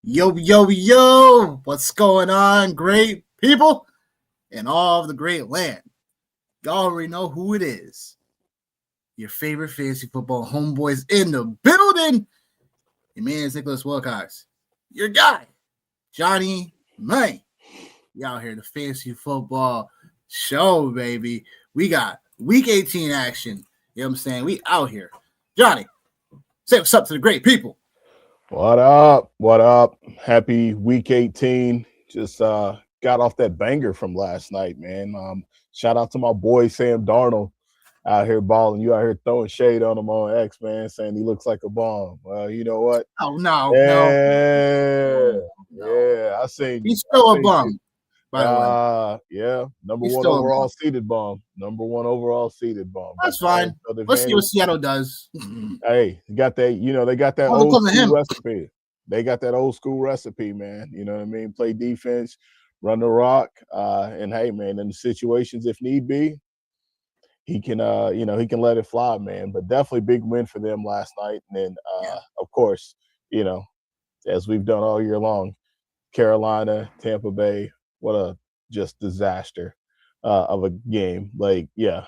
Yo, yo, yo, what's going on, great people in all of the great land? Y'all already know who it is. Your favorite fantasy football homeboys in the building. Your man is Nicholas Wilcox. Your guy, Johnny May. You out here, the fantasy football show, baby. We got week 18 action. You know what I'm saying? We out here. Johnny, say what's up to the great people. What up? What up? Happy week 18. Just got off that banger from last night, man. Shout out to my boy Sam Darnold out here balling. You out here throwing shade on him on X, man, saying he looks like a bomb. Well, you know what? Oh, no. Yeah. I seen He's still a bum, by the way. Yeah. Number He's one still a overall bum. seeded bomb. Number one overall seeded bomb. That's fine. Let's see what Seattle does. Hey, got that, they got that old school recipe. They got that old school recipe, man. You know what I mean? Play defense, run the rock. And hey, man, in the situations, if need be, he can he can let it fly, man. But definitely big win for them last night. And then of course, as we've done all year long, Carolina, Tampa Bay, what a just disaster of a game. Like, yeah.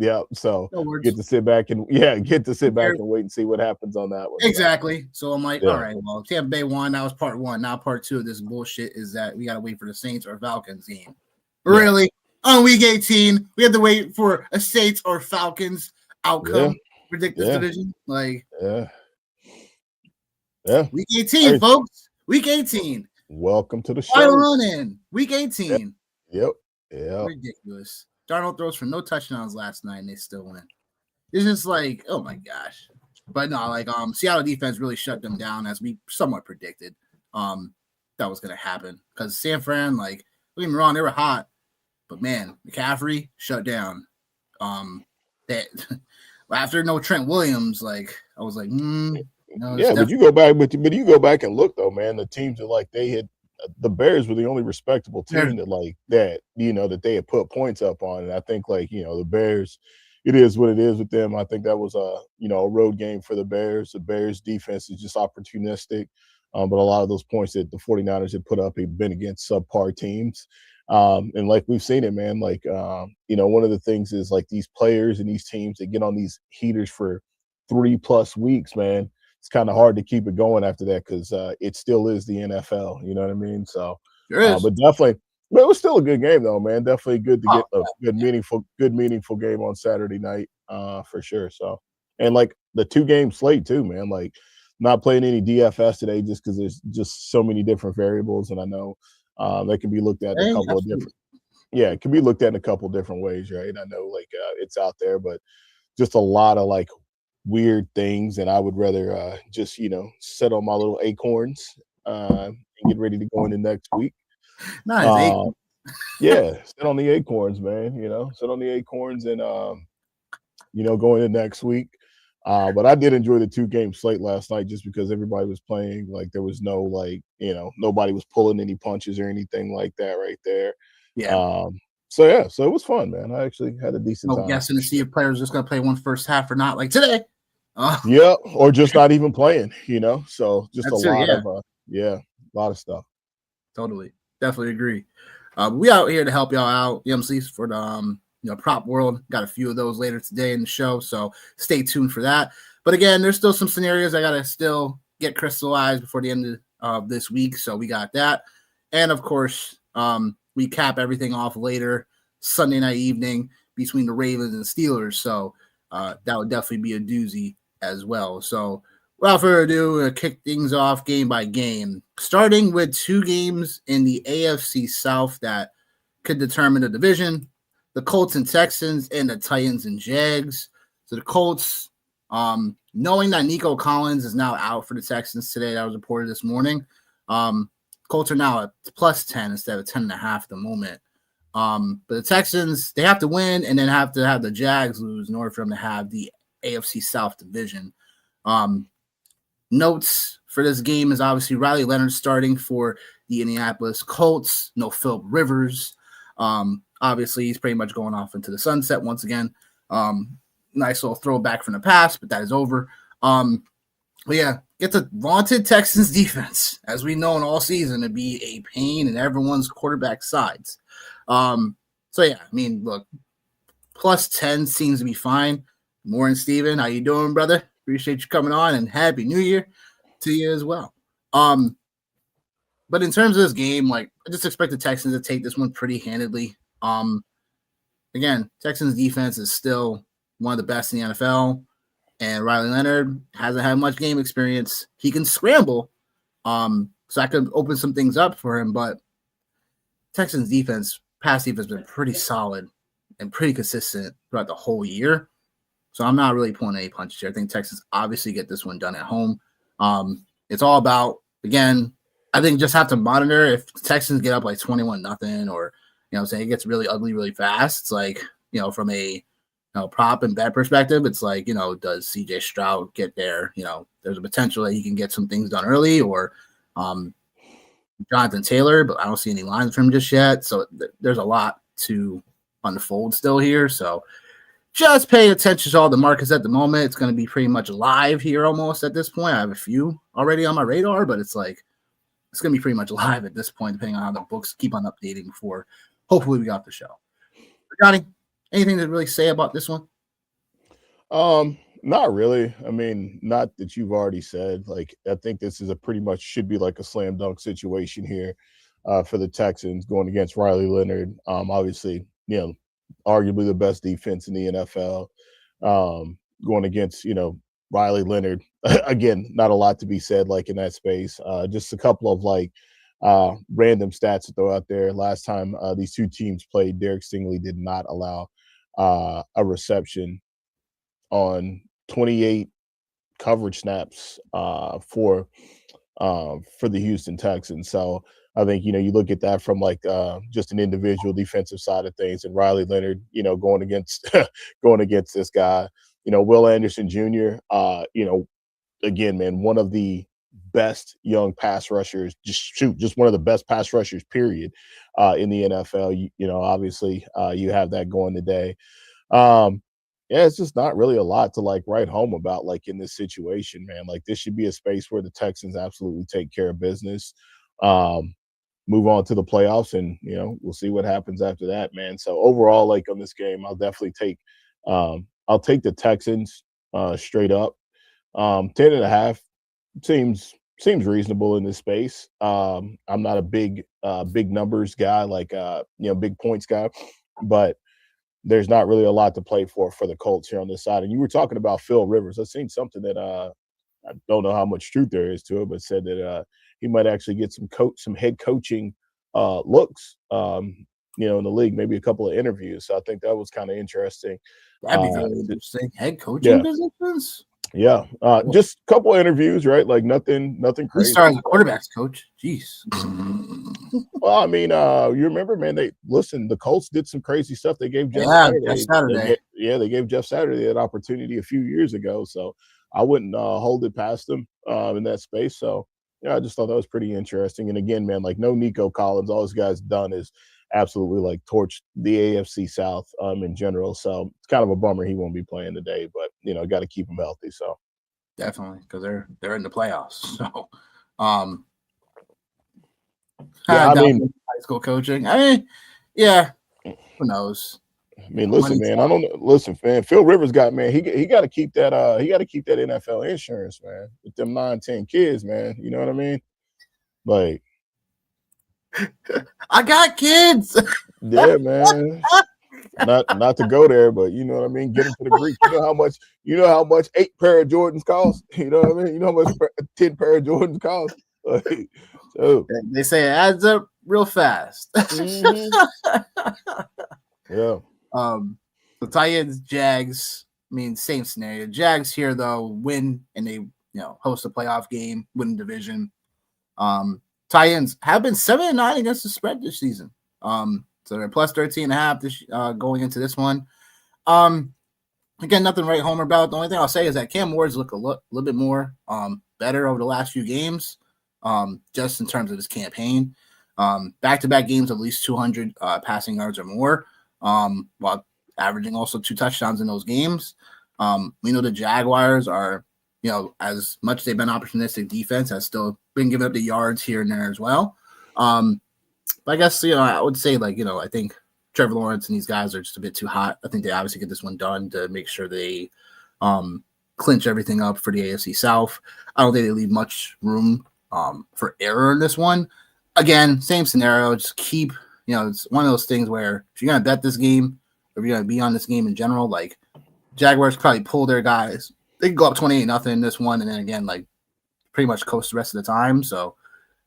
Yeah, so get to sit back and wait and see what happens on that one. Exactly. So I'm like, all right, well, Tampa Bay won. That was part one. Now part two of this bullshit is that we got to wait for the Saints or Falcons game. Really? On week 18, we have to wait for a Saints or Falcons outcome. Predict this division. Like, Week 18, folks. Week 18. Welcome to the show. Final run in. Week 18. Yep. Ridiculous. Darnold throws for no touchdowns last night, and they still win. It's just like, oh my gosh. But no, like Seattle defense really shut them down as we somewhat predicted. That was gonna happen because San Fran, like, don't get me wrong, they were hot, but man, McCaffrey shut down. That after no Trent Williams, like I was like, but you go back, but you go back and look though, man. The teams that like they had. The Bears were the only respectable team that they had put points up on. And I think the Bears, it is what it is with them. I think that was a road game for the Bears. The Bears defense is just opportunistic. But a lot of those points that the 49ers had put up have been against subpar teams. And like we've seen it, man, one of the things is like these players and these teams that get on these heaters for 3+ weeks, man. It's kind of hard to keep it going after that because it still is the NFL. You know what I mean? So, but definitely, but it was still a good game though, man. Definitely good to get a good meaningful game on Saturday night for sure. So, and like the 2-game slate too, man. Like not playing any DFS today just because there's just so many different variables, and I know they can be looked at a couple of different. Yeah, it can be looked at in a couple different ways, right? I know it's out there, but just a lot of weird things, and I would rather just sit on my little acorns and get ready to go into next week. Nice. Sit on the acorns, man. Sit on the acorns and go into next week. But I did enjoy the 2-game slate last night just because everybody was playing. Like there was no nobody was pulling any punches or anything like that right there. So it was fun, man. I actually had a decent time. Guessing to see if players are just gonna play one first half or not, like today. Or just not even playing, So just a lot of stuff. Totally, definitely agree. We out here to help y'all out, for the prop world. Got a few of those later today in the show, so stay tuned for that. But again, there's still some scenarios I gotta still get crystallized before the end of this week, so we got that, and of course, we cap everything off later Sunday night evening between the Ravens and Steelers. So that would definitely be a doozy as well. So without further ado, we'll kick things off game by game, starting with 2 games in the AFC South that could determine the division: the Colts and Texans, and the Titans and Jags. So the Colts, knowing that Nico Collins is now out for the Texans today, that was reported this morning. Colts are now at +10 instead of 10.5 at the moment. But the Texans, they have to win and then have to have the Jags lose in order for them to have the AFC South division. Notes for this game is obviously Riley Leonard starting for the Indianapolis Colts. No Philip Rivers. Obviously, he's pretty much going off into the sunset once again. Nice little throwback from the past, but that is over. But yeah, get the vaunted Texans defense, as we've known all season, to be a pain in everyone's quarterback sides. So yeah, I mean, look, plus 10 seems to be fine. Morning, Steven. How you doing, brother? Appreciate you coming on, and Happy New Year to you as well. But in terms of this game, like, I just expect the Texans to take this one pretty handedly. Again, Texans defense is still one of the best in the NFL, and Riley Leonard hasn't had much game experience. He can scramble, so I could open some things up for him, but Texans defense, pass defense, has been pretty solid and pretty consistent throughout the whole year. So I'm not really pulling any punches here. I think Texans obviously get this one done at home. It's all about, again, I think just have to monitor if the Texans get up like 21-0 or, say it gets really ugly really fast. It's like, from a prop and bet perspective, it's like, does CJ Stroud get there? There's a potential that he can get some things done early, or Jonathan Taylor, but I don't see any lines from him just yet. So there's a lot to unfold still here. So just paying attention to all the markets at the moment. It's going to be pretty much live here almost at this point. I have a few already on my radar, but it's like it's going to be pretty much live at this point, depending on how the books keep on updating before hopefully we got the show. Johnny, anything to really say about this one? Not really. I mean, not that you've already said. Like, I think this is a pretty much should be like a slam dunk situation here for the Texans going against Riley Leonard. Obviously, arguably the best defense in the NFL. Going against, Riley Leonard. Again, not a lot to be said like in that space. Just a couple of like random stats to throw out there. Last time these two teams played, Derek Stingley did not allow a reception on 28 coverage snaps for the Houston Texans. So I think, you look at that from like just an individual defensive side of things, and Riley Leonard, going against this guy, Will Anderson Jr., again, man, one of the best young pass rushers, just one of the best pass rushers, period, in the NFL. Obviously you have that going today. Yeah, it's just not really a lot to like write home about like in this situation, man. Like this should be a space where the Texans absolutely take care of business, move on to the playoffs, and we'll see what happens after that, man. So overall, like on this game, I'll definitely take the Texans straight up. 10.5 seems reasonable in this space. I'm not a big numbers guy, like big points guy, but there's not really a lot to play for the Colts here on this side. And you were talking about Phil Rivers. I've seen something that I don't know how much truth there is to it, but said that he might actually get some head coaching looks, in the league, maybe a couple of interviews. So I think that was kind of interesting. That'd be very interesting. Head coaching positions? Yeah, just a couple of interviews, right? Like nothing crazy. He started as a quarterback's coach. Jeez. Well, I mean, you remember, man? The Colts did some crazy stuff. They gave Jeff Saturday. They gave Jeff Saturday that opportunity a few years ago. So I wouldn't hold it past them in that space. So yeah, I just thought that was pretty interesting. And again, man, like no Nico Collins. All this guy's done is absolutely like torched the AFC South in general. So it's kind of a bummer he won't be playing today, but got to keep him healthy. So definitely, because they're in the playoffs. So I mean high school coaching. I mean, yeah, who knows? I mean, listen, man. I don't know. Listen, man. Phil Rivers got, man. He got to keep that. He got to keep that NFL insurance, man. With them 9-10 kids, man. You know what I mean? Like, I got kids. Yeah, man. Not to go there, but you know what I mean. Get them to the Greek. You know how much 8 pair of Jordans cost. You know what I mean. You know how much 10 pair of Jordans cost. Like, so they say it adds up real fast. Yeah. The Titans, Jags. I mean, same scenario. Jags here though win and they host a playoff game, win the division. Titans have been 7-9 against the spread this season. So they're plus 13.5 this going into this one. Again, nothing right homer about. The only thing I'll say is that Cam Ward's look a little bit more better over the last few games, just in terms of his campaign. Back-to-back games of at least 200 passing yards or more, while averaging also 2 touchdowns in those games. We know the Jaguars are as much as they've been opportunistic, defense has still been giving up the yards here and there as well. But I guess, I would say, I think Trevor Lawrence and these guys are just a bit too hot. I think they obviously get this one done to make sure they clinch everything up for the AFC South. I don't think they leave much room for error in this one. Again, same scenario. Just keep, it's one of those things where if you're going to bet this game, or if you're going to be on this game in general, Jaguars probably pull their guys. They can go up 28-0 in this one, and then again, pretty much coast the rest of the time. So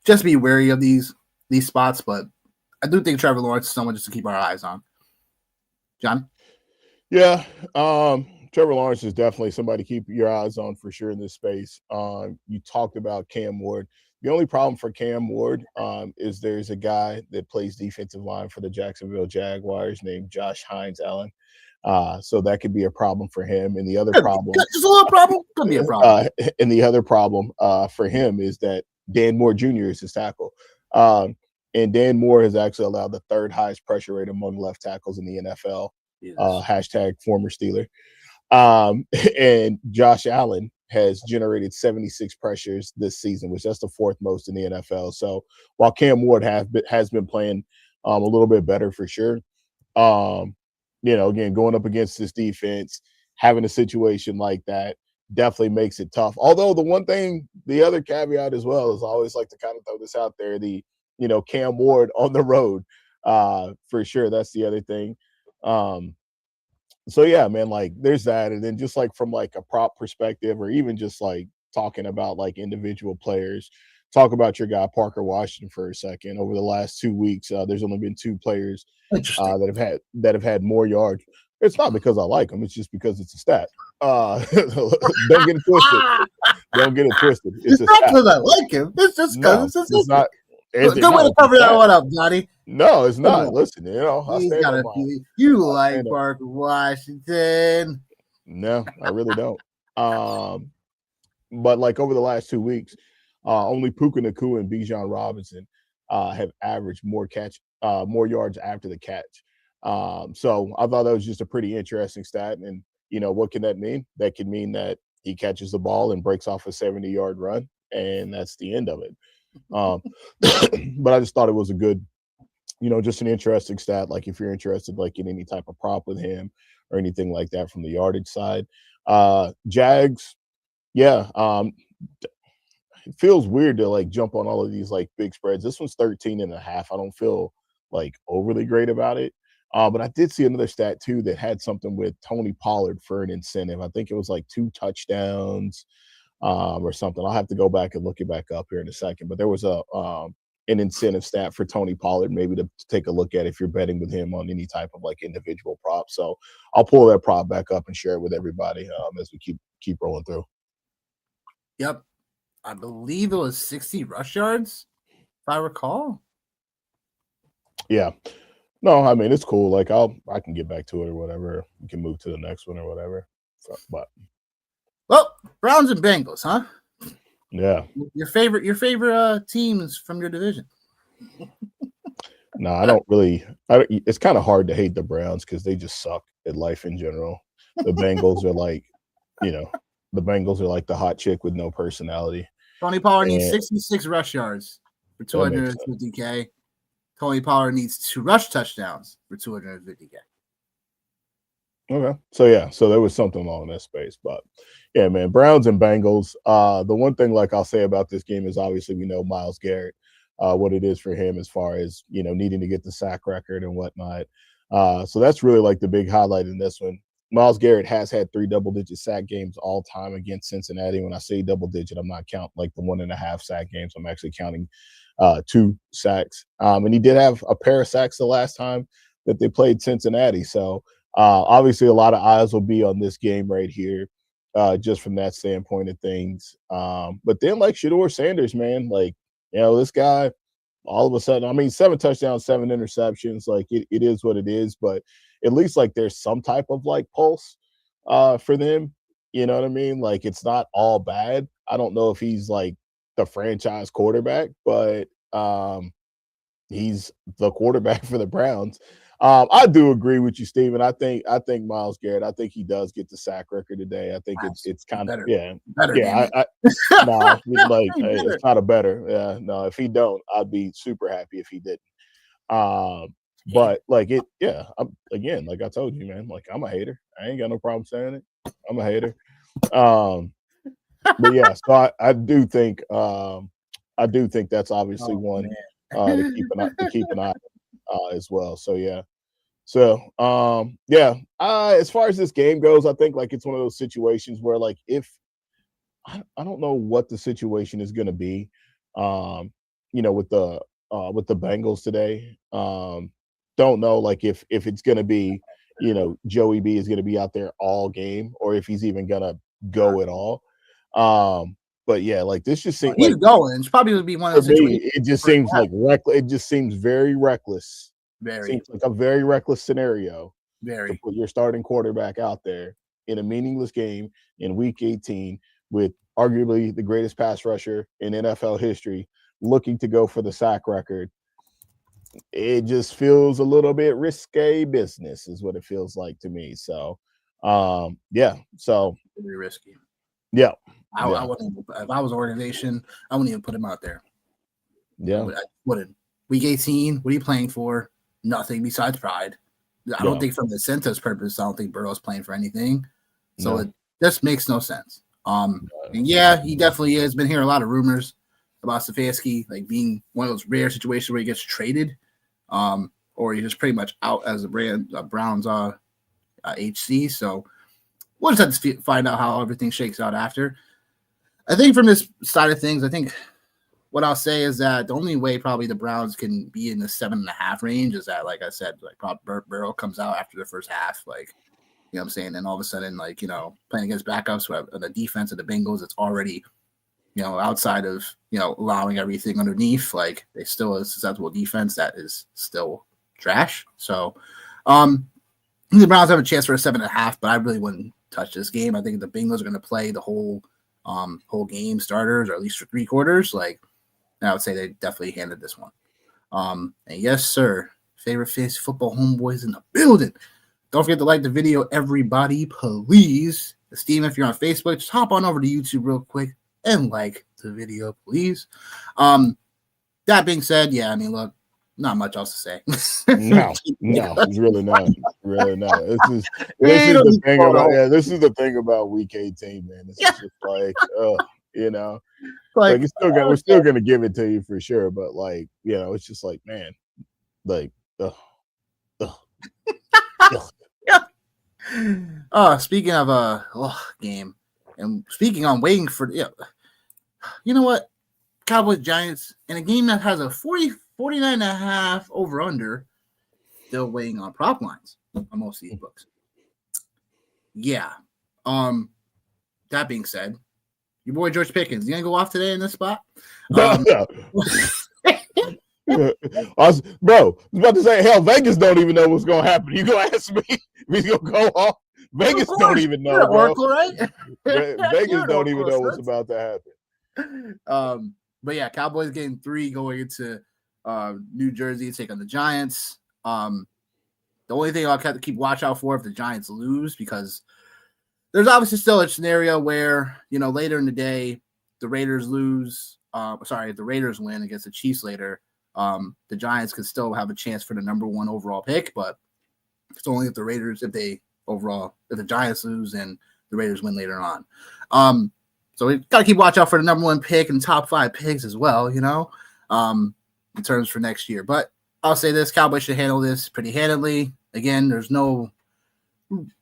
just be wary of these spots, but I do think Trevor Lawrence is someone just to keep our eyes on. John? Yeah, Trevor Lawrence is definitely somebody to keep your eyes on for sure in this space. You talked about Cam Ward. The only problem for Cam Ward is there's a guy that plays defensive line for the Jacksonville Jaguars named Josh Hines-Allen. So that could be a problem for him. And the other problem, just a little problem, could be a problem. And the other problem for him is that Dan Moore Jr. is his tackle. And Dan Moore has actually allowed the third highest pressure rate among left tackles in the NFL. Hashtag former Steeler. And Josh Allen has generated 76 pressures this season, which that's the fourth most in the NFL. So while Cam Ward has been playing a little bit better for sure, again, going up against this defense, having a situation like that definitely makes it tough. Although the other caveat as well is I always like to kind of throw this out there, Cam Ward on the road, for sure. That's the other thing. So yeah, man, there's that. And then just from a prop perspective, or even just talking about individual players, talk about your guy, Parker Washington, for a second. Over the last 2 weeks, there's only been 2 players that have had more yards. It's not because I like them. It's just because it's a stat. Don't get it twisted. Don't get it twisted. It's not because I like him. It's just because it's not. Good way to cover that one up, Johnny. No, it's not. Listen, you like Parker Washington. No, I really don't. But over the last 2 weeks, only Puka Nacua and Bijan Robinson have averaged more yards after the catch. So I thought that was just a pretty interesting stat. And what can that mean? That could mean that he catches the ball and breaks off a 70-yard run, and that's the end of it. But I just thought it was a good, just an interesting stat. If you're interested, in any type of prop with him or anything like that from the yardage side. Jags, yeah. It feels weird to jump on all of these big spreads. This one's 13.5. I don't feel overly great about it. But I did see another stat too that had something with Tony Pollard for an incentive. I think it was 2 touchdowns. Or something. I'll have to go back and look it back up here in a second. But there was an incentive stat for Tony Pollard, maybe to take a look at if you're betting with him on any type of individual prop. So I'll pull that prop back up and share it with everybody as we keep rolling through. Yep, I believe it was 60 rush yards, if I recall. Yeah. No, I mean it's cool. I can get back to it or whatever. We can move to the next one or whatever. So, but. Well, Browns and Bengals, huh? Yeah. Your favorite teams from your division. No, I don't really. It's kind of hard to hate the Browns because they just suck at life in general. The Bengals are the Bengals are the hot chick with no personality. Tony Pollard needs 66 rush yards for 250K. Tony Pollard needs 2 rush touchdowns for 250K. Okay. So there was something along that space. But yeah, man, Browns and Bengals. The one thing I'll say about this game is obviously we know Myles Garrett, what it is for him as far as, needing to get the sack record and whatnot. So that's really the big highlight in this one. Myles Garrett has had 3 double-digit sack games all time against Cincinnati. When I say double-digit, I'm not counting the 1.5 sack games. I'm actually counting 2 sacks. And he did have a pair of sacks the last time that they played Cincinnati. So obviously a lot of eyes will be on this game right here, just from that standpoint of things. But then Shedeur Sanders, man, this guy, all of a sudden, 7 touchdowns, 7 interceptions, it is what it is. But at least there's some type of pulse for them. You know what I mean? It's not all bad. I don't know if he's the franchise quarterback, but he's the quarterback for the Browns. I do agree with you, Steven. I think Myles Garrett. I think he does get the sack record today. I think it's kind of better. Yeah, no, like it's not a better. Yeah, no. If he don't, I'd be super happy if he didn't. But like it, yeah. Again, like I told you, man. Like I'm a hater. I ain't got no problem saying it. I'm a hater. But yeah, so I do think that's obviously one to keep an eye as well. So yeah. So as far as this game goes, I think like it's one of those situations where like if I don't know what the situation is going to be, with the Bengals today. Don't know like if it's going to be, Joey B is going to be out there all game or if he's even going to go at all. But yeah, like this just seems he's going. It's probably going to be one of the situations. It just seems like reckless. It just seems very reckless. Seems like a very reckless scenario. To put your starting quarterback out there in a meaningless game in Week 18 with arguably the greatest pass rusher in NFL history, looking to go for the sack record. It just feels a little bit risque business, is what it feels like to me. So, so very risky. Yeah. I wouldn't, if I was an organization, I wouldn't even put him out there. Yeah. I wouldn't. Week 18, what are you playing for? Nothing besides pride. I don't think from the incentives purpose, I don't think Burrow's playing for anything. So it just makes no sense. And yeah, he definitely has been hearing a lot of rumors about Stefanski like being one of those rare situations where he gets traded, or he's just pretty much out as a Browns HC. So we'll just have to find out how everything shakes out after. I think from this side of things, I think what I'll say is that the only way probably the Browns can be in the 7.5 range is that, like I said, like probably Burrow comes out after the first half, like, you know what I'm saying? And all of a sudden, like, playing against backups with the defense of the Bengals, it's already, outside of, allowing everything underneath, like they still a susceptible defense that is still trash. So the Browns have a chance for a 7.5, but I really wouldn't touch this game. I think the Bengals are going to play the whole game starters, or at least for 3 quarters. Like, I would say they definitely handed this one. And yes, sir, favorite fantasy football homeboys in the building. Don't forget to like the video, everybody, please. Steven, if you're on Facebook, just hop on over to YouTube real quick and like the video, please. That being said, yeah, I mean, look, not much else to say. No, it's really not. Really not. This is the thing about this is the thing about Week 18, man. It's just like, like we're still gonna give it to you for sure, but like, it's just like, man, like, Speaking of game, and speaking on waiting for, you know what, Cowboys Giants in a game that has a 49.5 over under, still waiting on prop lines on most of these books. Yeah. That being said, your boy George Pickens, you gonna go off today in this spot? I was about to say, hell, Vegas don't even know what's gonna happen. You gonna ask me if he's gonna go off? Vegas don't even know, bro. Oracle, right? Vegas don't even know what's about to happen. But yeah, Cowboys getting 3 going into New Jersey to take on the Giants. The only thing I'll have to keep watch out for if the Giants lose, because there's obviously still a scenario where, later in the day, the Raiders lose. If the Raiders win against the Chiefs later, the Giants could still have a chance for the number 1 overall pick, but it's only if the Giants lose and the Raiders win later on. So we got to keep watch out for the number 1 pick and top 5 picks as well, in terms for next year. But I'll say this, Cowboys should handle this pretty handily. Again, there's no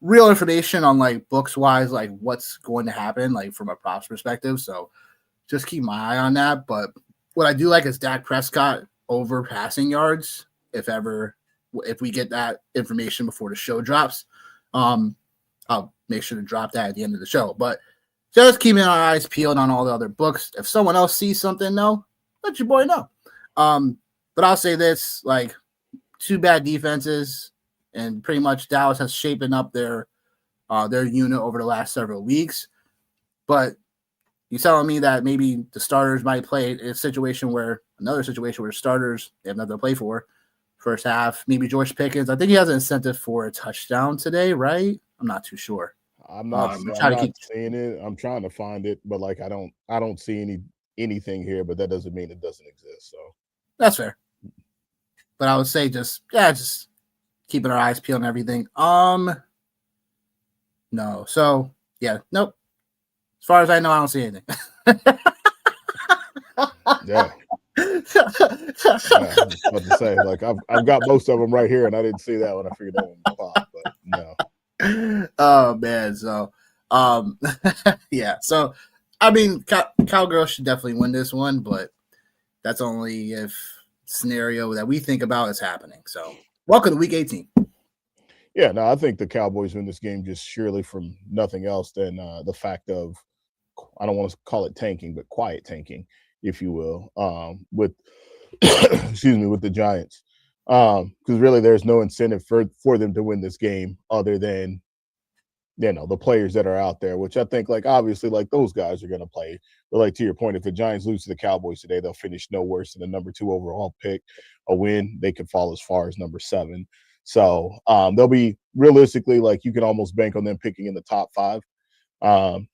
real information on like books wise, like what's going to happen, like from a props perspective. So just keep my eye on that. But what I do like is Dak Prescott over passing yards. If we get that information before the show drops, I'll make sure to drop that at the end of the show. But just keeping our eyes peeled on all the other books. If someone else sees something, let your boy know. But I'll say this, like 2 bad defenses, and pretty much Dallas has shapen up their unit over the last several weeks. But you telling me that maybe the starters might play in another situation where starters, they have nothing to play for. first half. Maybe George Pickens. I think he has an incentive for a touchdown today, right? I'm not too sure. I'm not seeing it. I'm trying to find it, but like I don't see anything here, but that doesn't mean it doesn't exist. So that's fair. But I would say just keeping our eyes peeled and everything. No. So yeah, nope. As far as I know, I don't see anything. Yeah. I was about to say, like I've got most of them right here, and I didn't see that when I figured that one pop, but no. Oh man, so yeah. So I mean, Cowgirls should definitely win this one, but that's only if scenario that we think about is happening. So welcome to Week 18. Yeah, no, I think the Cowboys win this game just surely from nothing else than the fact of, I don't want to call it tanking, but quiet tanking, if you will, with excuse me, with the Giants. Because really there's no incentive for them to win this game other than, you know, the players that are out there, which I think, like, obviously, like, those guys are going to play. But, like, to your point, if the Giants lose to the Cowboys today, they'll finish no worse than the number 2 overall pick. A win, they could fall as far as number 7. So they'll be realistically, like, you can almost bank on them picking in the top 5. So,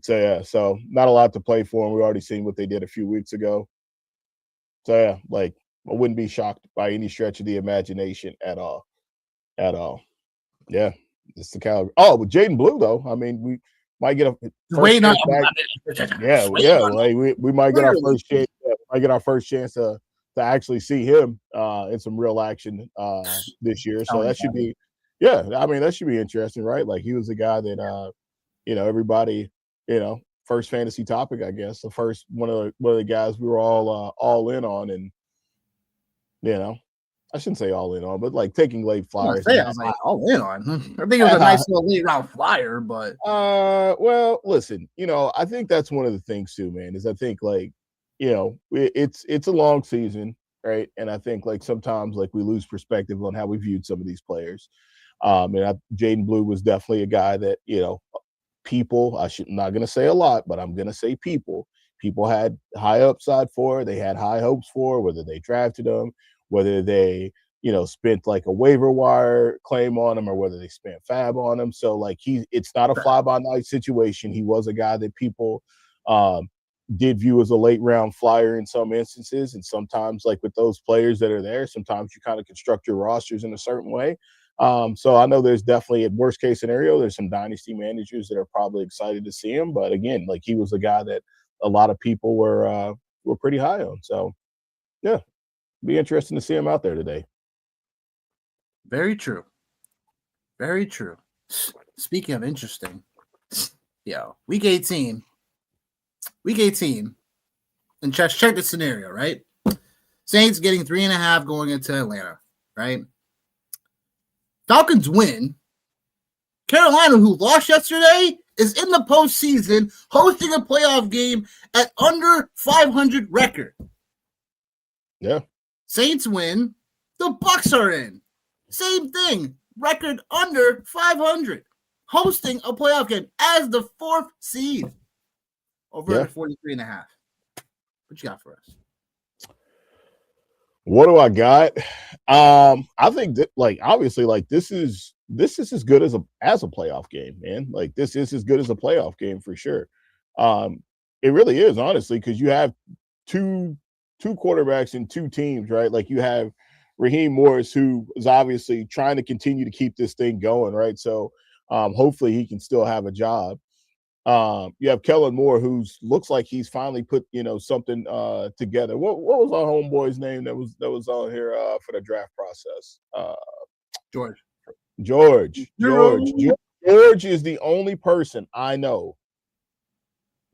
yeah, so not a lot to play for. And we already seen what they did a few weeks ago. So, yeah, like, I wouldn't be shocked by any stretch of the imagination at all. At all. Yeah. It's the Cowboys. Oh, with Jaden Blue, though, I mean, we might get a first chance back. Yeah. Like we might get our first chance. I get our first chance to actually see him in some real action this year. So that should be, yeah. I mean, that should be interesting, right? Like, he was a guy that you know, everybody, you know, first fantasy topic, I guess. The first one of the guys we were all in on, and you know. I shouldn't say all in on, but like taking late flyers. I was like all in on. I think it was a nice little late round flyer, but well, listen, you know, I think that's one of the things too, man. Is I think, like, you know, it's a long season, right? And I think, like, sometimes, like, we lose perspective on how we viewed some of these players. And Jaden Blue was definitely a guy that, you know, people. I'm not going to say a lot, but I'm going to say people had high upside for. They had high hopes for, whether they drafted them, whether they, you know, spent like a waiver wire claim on him, or whether they spent fab on him. So, like, it's not a fly-by-night situation. He was a guy that people did view as a late round flyer in some instances. And sometimes, like, with those players that are there, sometimes you kind of construct your rosters in a certain way. So I know there's definitely, at worst case scenario, there's some dynasty managers that are probably excited to see him. But again, like, he was a guy that a lot of people were pretty high on. So, yeah. Be interesting to see him out there today. Very true. Very true. Speaking of interesting, week 18, and check the scenario, right? Saints getting 3.5 going into Atlanta, right? Falcons win. Carolina, who lost yesterday, is in the postseason hosting a playoff game at under 500 record. Yeah. Saints win, the Bucs are in. Same thing, record under 500, hosting a playoff game as the 4th seed. Over 43.5. What you got for us? What do I got? I think that, like, obviously, like, this is as good as a playoff game, man. Like, this is as good as a playoff game for sure. It really is, honestly, because you have two quarterbacks in 2 teams, right? Like, you have Raheem Morris, who is obviously trying to continue to keep this thing going, right? So hopefully he can still have a job. You have Kellen Moore, who looks like he's finally put, you know, something together. What was our homeboy's name that was on here for the draft process? George is the only person I know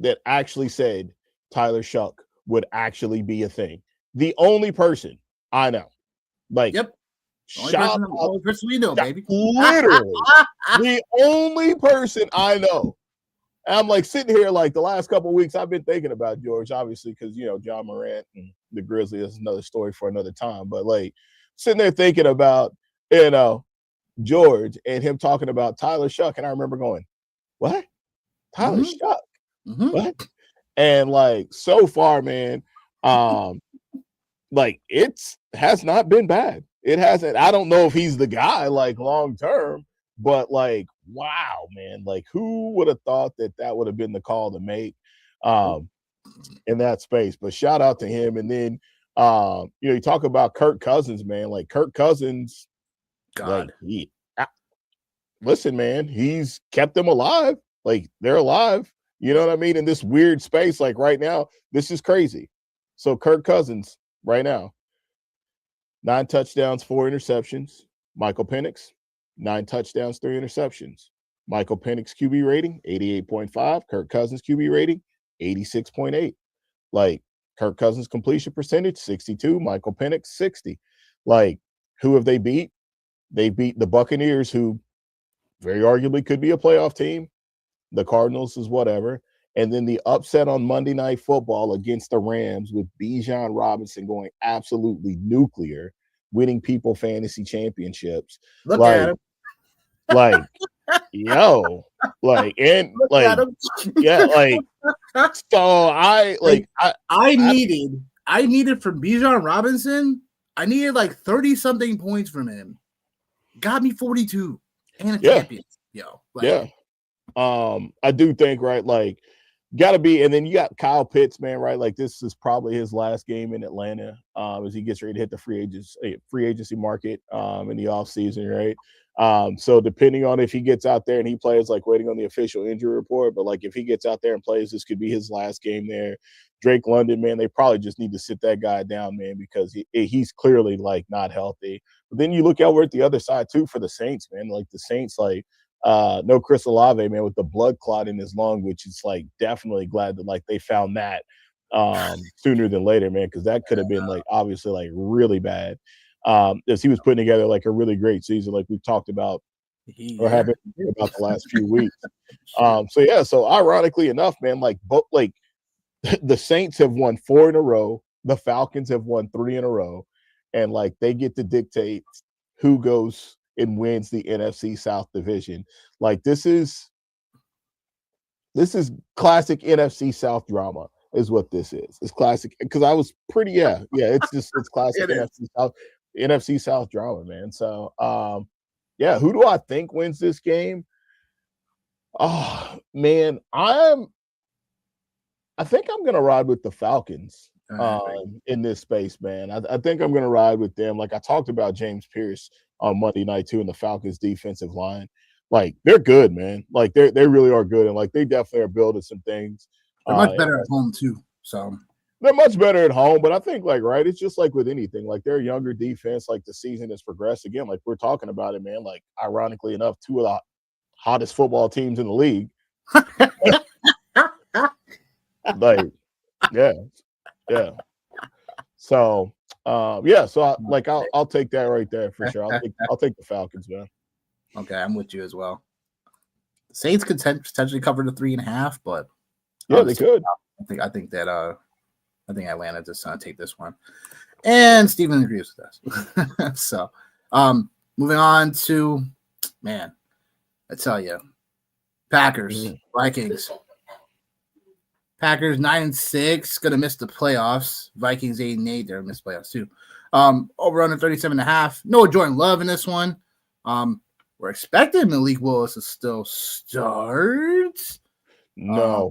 that actually said Tyler Shuck would actually be a thing. The only person I know. Like, yep. Only person we know, baby. Literally. The only person I know. And I'm, like, sitting here, like, the last couple of weeks, I've been thinking about George, obviously, because, you know, John Morant and the Grizzlies is another story for another time. But, like, sitting there thinking about, you know, George and him talking about Tyler Shuck. And I remember going, what? Tyler Shuck? What? And, like, so far, man, like, has not been bad. It hasn't. I don't know if he's the guy like long term, but like, wow, man, like who would have thought that would have been the call to make in that space? But shout out to him. And then, you talk about Kirk Cousins, man. Like Kirk Cousins, God, listen, man, he's kept them alive. Like they're alive. You know what I mean? In this weird space, like right now, this is crazy. So Kirk Cousins, right now, 9 touchdowns, 4 interceptions. Michael Penix, 9 touchdowns, 3 interceptions. Michael Penix QB rating, 88.5. Kirk Cousins QB rating, 86.8. Like Kirk Cousins completion percentage, 62. Michael Penix, 60. Like, who have they beat? They beat the Buccaneers, who very arguably could be a playoff team. The Cardinals is whatever. And then the upset on Monday Night Football against the Rams with Bijan Robinson going absolutely nuclear, winning people fantasy championships. Look at him. Like, yo, like, and look like, yeah, like, so I needed from Bijan Robinson. I needed like 30 something points from him. Got me 42 and a champion. Yo, like, yeah. I do think, right, like, gotta be, and then you got Kyle Pitts, man, right? Like this is probably his last game in Atlanta as he gets ready to hit the free agency market in the offseason, right? So depending on if he gets out there and he plays, like waiting on the official injury report, but like if he gets out there and plays, this could be his last game there. Drake London, man, they probably just need to sit that guy down, man, because he's clearly like not healthy. But then you look over at the other side too for the Saints, man. Like the Saints, like no Chris Olave, man, with the blood clot in his lung, which is like definitely glad that like they found that sooner than later, man, because that could have been like obviously like really bad as he was putting together like a really great season, like we've talked about or have about the last few weeks. So ironically enough, man, like the Saints have won 4 in a row, the Falcons have won 3 in a row, and like they get to dictate who goes and wins the NFC South division. Like this is classic NFC South drama is what this is. It's classic because I was pretty it's classic NFC South drama, man. So who do I think wins this game? Oh man, I think I'm gonna ride with the Falcons in this space, man. I think I'm gonna ride with them. Like I talked about James Pierce on Monday night too, in the Falcons defensive line. Like they're good, man. Like they really are good, and like they definitely are building some things. They're much better at home too. So they're much better at home, but I think like right, it's just like with anything. Like they're a younger defense. Like the season has progressed again. Like we're talking about it, man. Like ironically enough, 2 of the hottest football teams in the league. Like, yeah. So, so I'll take that right there for sure. I'll take the Falcons, man. Okay, I'm with you as well. Saints could potentially cover the 3.5, but they could. I think Atlanta just take this one, and Steven agrees with us. So, moving on to man, I tell you, Packers, Vikings. Packers 9-6, gonna miss the playoffs. Vikings 8-8, they're gonna miss playoffs too. Over under 37.5. No Jordan Love in this one. We're expecting Malik Willis to still start. No,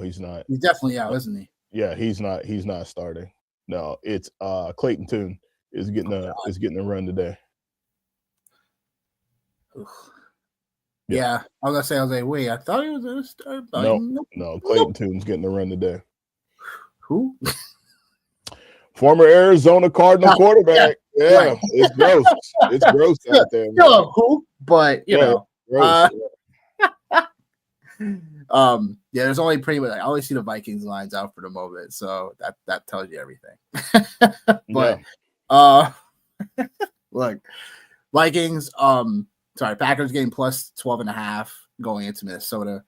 he's not. He's definitely out, isn't he? Yeah, he's not starting. No, it's Clayton Tune is getting a run today. Yeah, I was gonna say, wait, I thought he was gonna start. No, Clayton Tune's getting a run today. Who? Former Arizona Cardinal quarterback. Yeah, right. It's gross. It's gross out there. Who? But you know, there's only pretty much. I always see the Vikings lines out for the moment, so that tells you everything. But look, Vikings. Packers getting plus 12.5 going into Minnesota,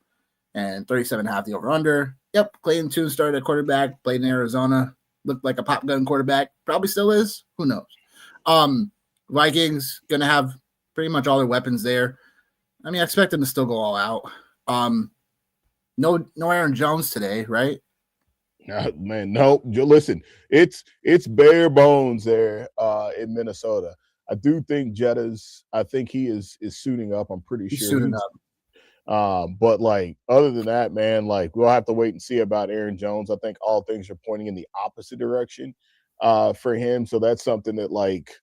and 37.5 the over under. Yep, Clayton Tune started at quarterback, played in Arizona, looked like a pop gun quarterback, probably still is. Who knows? Vikings gonna have pretty much all their weapons there. I mean, I expect them to still go all out. No Aaron Jones today, right? Man, no. Listen, it's bare bones there in Minnesota. I do think I think he is suiting up. I'm pretty He's sure suiting he's. up. But like other than that, man, like we'll have to wait and see about Aaron Jones. I think all things are pointing in the opposite direction for him. So that's something that like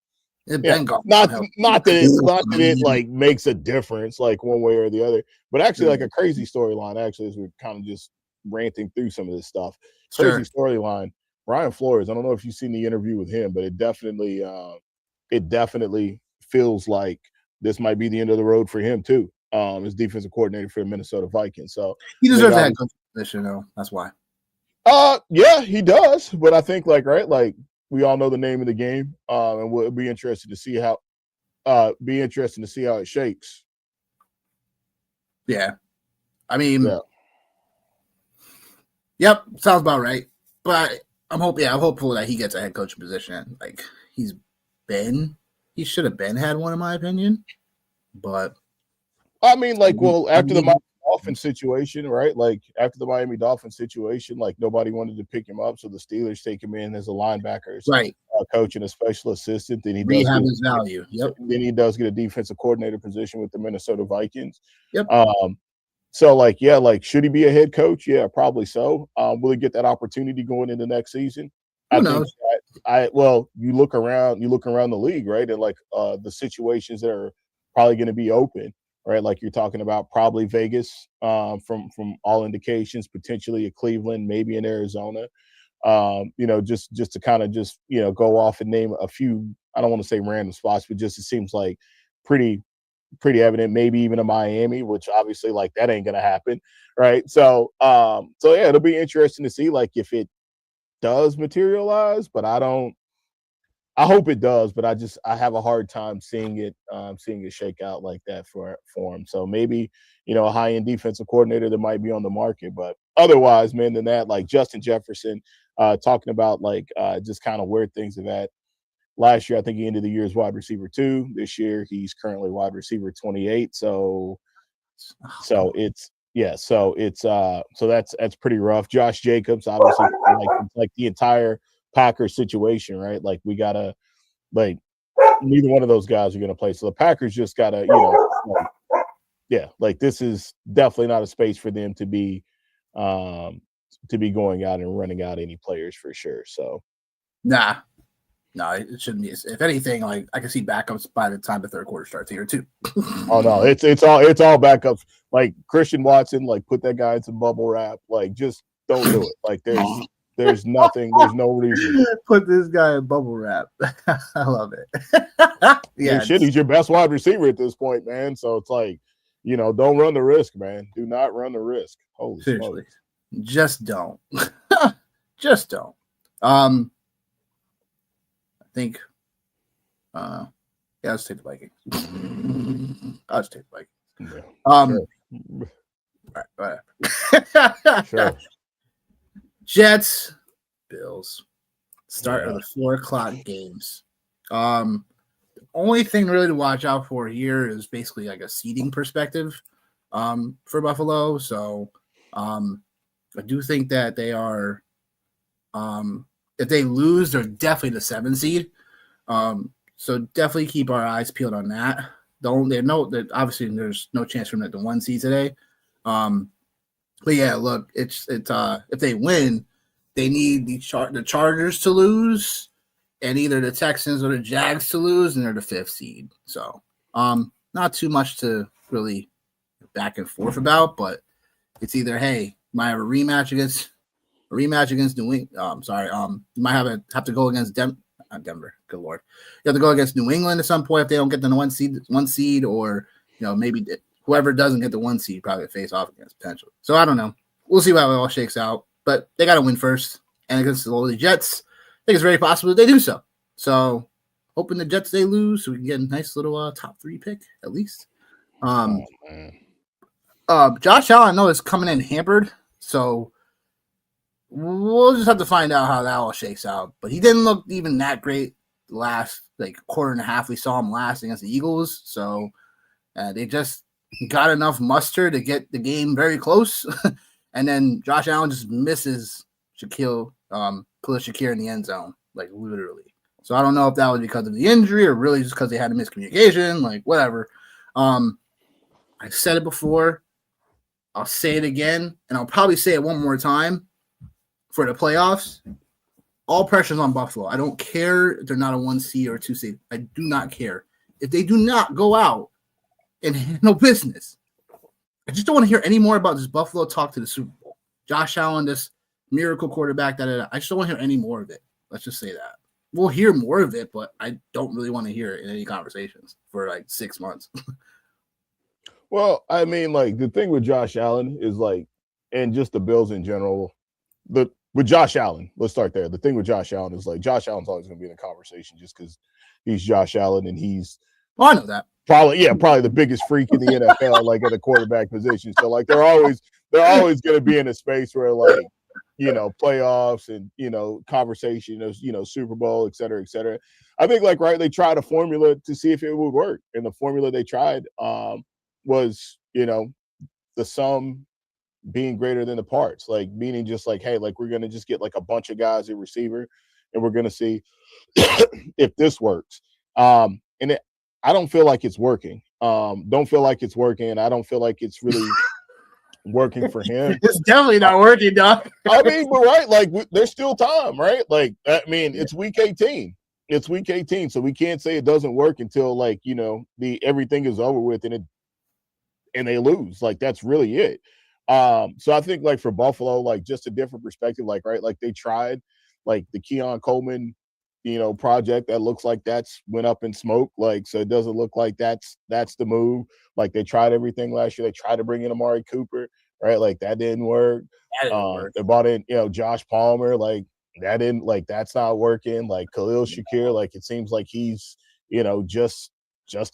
yeah, not that it like makes a difference like one way or the other, but actually like a crazy storyline actually as we're kind of just ranting through some of this stuff. Crazy storyline. Brian Flores, I don't know if you've seen the interview with him, but it definitely feels like this might be the end of the road for him too. As defensive coordinator for the Minnesota Vikings. So he deserves that position, though. That's why. Yeah, he does. But I think like we all know the name of the game. And we'll be interested to see how it shakes. Yeah. I mean, yep, sounds about right. But I'm hopeful that he gets a head coaching position. Like he should have had one in my opinion. But I mean, like, after the Miami Dolphins situation, right? Like after the Miami Dolphins situation, like nobody wanted to pick him up, so the Steelers take him in as a linebackers coach and a special assistant. Then he does rehab his value. Yep. Then he does get a defensive coordinator position with the Minnesota Vikings. Yep. So like, yeah, like should he be a head coach? Yeah, probably so. Will he get that opportunity going into next season? Who knows? You look around the league, right? And like the situations that are probably going to be open, right? Like you're talking about probably Vegas, from all indications, potentially a Cleveland, maybe in Arizona. Just to kind of go off and name a few, I don't want to say random spots, but just it seems like pretty evident, maybe even a Miami, which obviously like that ain't gonna happen, right? So yeah, it'll be interesting to see like if it does materialize, but I hope it does, but I have a hard time seeing it shake out like that for him. So maybe, a high-end defensive coordinator that might be on the market, but otherwise, man, than that, like Justin Jefferson, talking about like just kind of where things are at. Last year, I think he ended the year as wide receiver 2. This year, he's currently wide receiver 28. So that's pretty rough. Josh Jacobs, obviously, like the entire Packers situation, right? Like we gotta, like neither one of those guys are gonna play. So the Packers just gotta, like this is definitely not a space for them to be going out and running out any players for sure. So No, it shouldn't be. If anything, like I can see backups by the time the third quarter starts here too. Oh no, it's all backups. Like Christian Watson, like put that guy in some bubble wrap. Like just don't do it. Like there's nothing. There's no reason. Put this guy in bubble wrap. I love it. Yeah, shit, he's your best wide receiver at this point, man. So it's like, don't run the risk, man. Do not run the risk. Holy Seriously, smokes. Just don't. Just don't. I think, let's take the Vikings. I'll just take the Vikings. Sure. Right. Sure. Jets, Bills. Start of the 4:00 games. The only thing really to watch out for here is basically like a seeding perspective for Buffalo. So I do think that they are if they lose, they're definitely the 7 seed. So definitely keep our eyes peeled on that. Obviously there's no chance for them at the 1 seed today. But yeah, look, it's if they win, they need the Chargers to lose, and either the Texans or the Jags to lose, and they're the 5th seed. So not too much to really back and forth about, but it's either might have a rematch against New England. You might have to go against Denver. Good Lord, you have to go against New England at some point if they don't get the 1 seed, or maybe whoever doesn't get the 1 seed probably face off against potentially. So I don't know. We'll see how it all shakes out, but they got to win first. And against the lowly Jets, I think it's very possible that they do so. So hoping the Jets they lose, so we can get a nice little top 3 pick at least. Josh Allen, I know, is coming in hampered, so we'll just have to find out how that all shakes out. But he didn't look even that great last quarter and a half we saw him last against the Eagles. So they just got enough muster to get the game very close. And then Josh Allen just misses Khalil Shakir in the end zone, like literally. So I don't know if that was because of the injury or really just because they had a miscommunication, like whatever. I said it before. I'll say it again, and I'll probably say it one more time for the playoffs. All pressure's on Buffalo. I don't care if they're not a 1 seed or a 2 seed. I do not care. If they do not go out and handle business, I just don't want to hear any more about this Buffalo talk to the Super Bowl. Josh Allen, this miracle quarterback, I just don't want to hear any more of it. Let's just say that. We'll hear more of it, but I don't really want to hear it in any conversations for like 6 months. Well, I mean, like the thing with Josh Allen is like, and just the Bills in general, with Josh Allen, let's start there. The thing with Josh Allen is like Josh Allen's always going to be in the conversation just because he's Josh Allen and he's I know that. Probably the biggest freak in the NFL, like at a quarterback position. So like they're always going to be in a space where like, playoffs and, conversation of, Super Bowl, et cetera, et cetera. I think like, right, they tried a formula to see if it would work. And the formula they tried was, the sum being greater than the parts, like meaning just like, hey, like we're going to just get like a bunch of guys at receiver and we're going to see if this works. I don't feel like it's working. Don't feel like it's working. And I don't feel like it's really working for him. It's definitely not working, Doc. I mean, but right, like there's still time, right? Like, I mean, it's week 18. It's week 18. So we can't say it doesn't work until like, everything is over with and they lose. Like, that's really it. So I think like for Buffalo, like just a different perspective, like, right, like they tried like the Keon Coleman, project that looks like that's went up in smoke. Like, so it doesn't look like that's the move. Like they tried everything last year. They tried to bring in Amari Cooper, right? Like that didn't work. They brought in, Josh Palmer, like that didn't, like that's not working. Like Khalil Shakir, like it seems like he's, just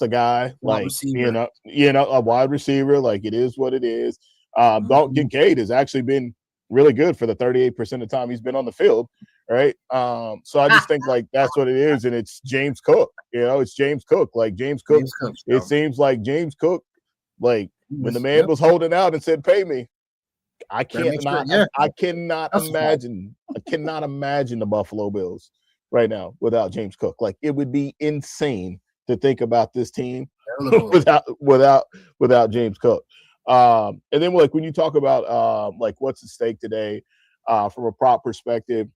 a guy, like, a wide receiver. Like it is what it is. Dalton Kincaid has actually been really good for the 38% of the time he's been on the field, right? So I just think like that's what it is, and it's James Cook. It's James Cook. Like James Cook. It seems like James Cook, like when the man was holding out and said, "Pay me," I cannot imagine the Buffalo Bills right now without James Cook. Like it would be insane to think about this team without James Cook. And then like when you talk about like what's at stake today, from a prop perspective,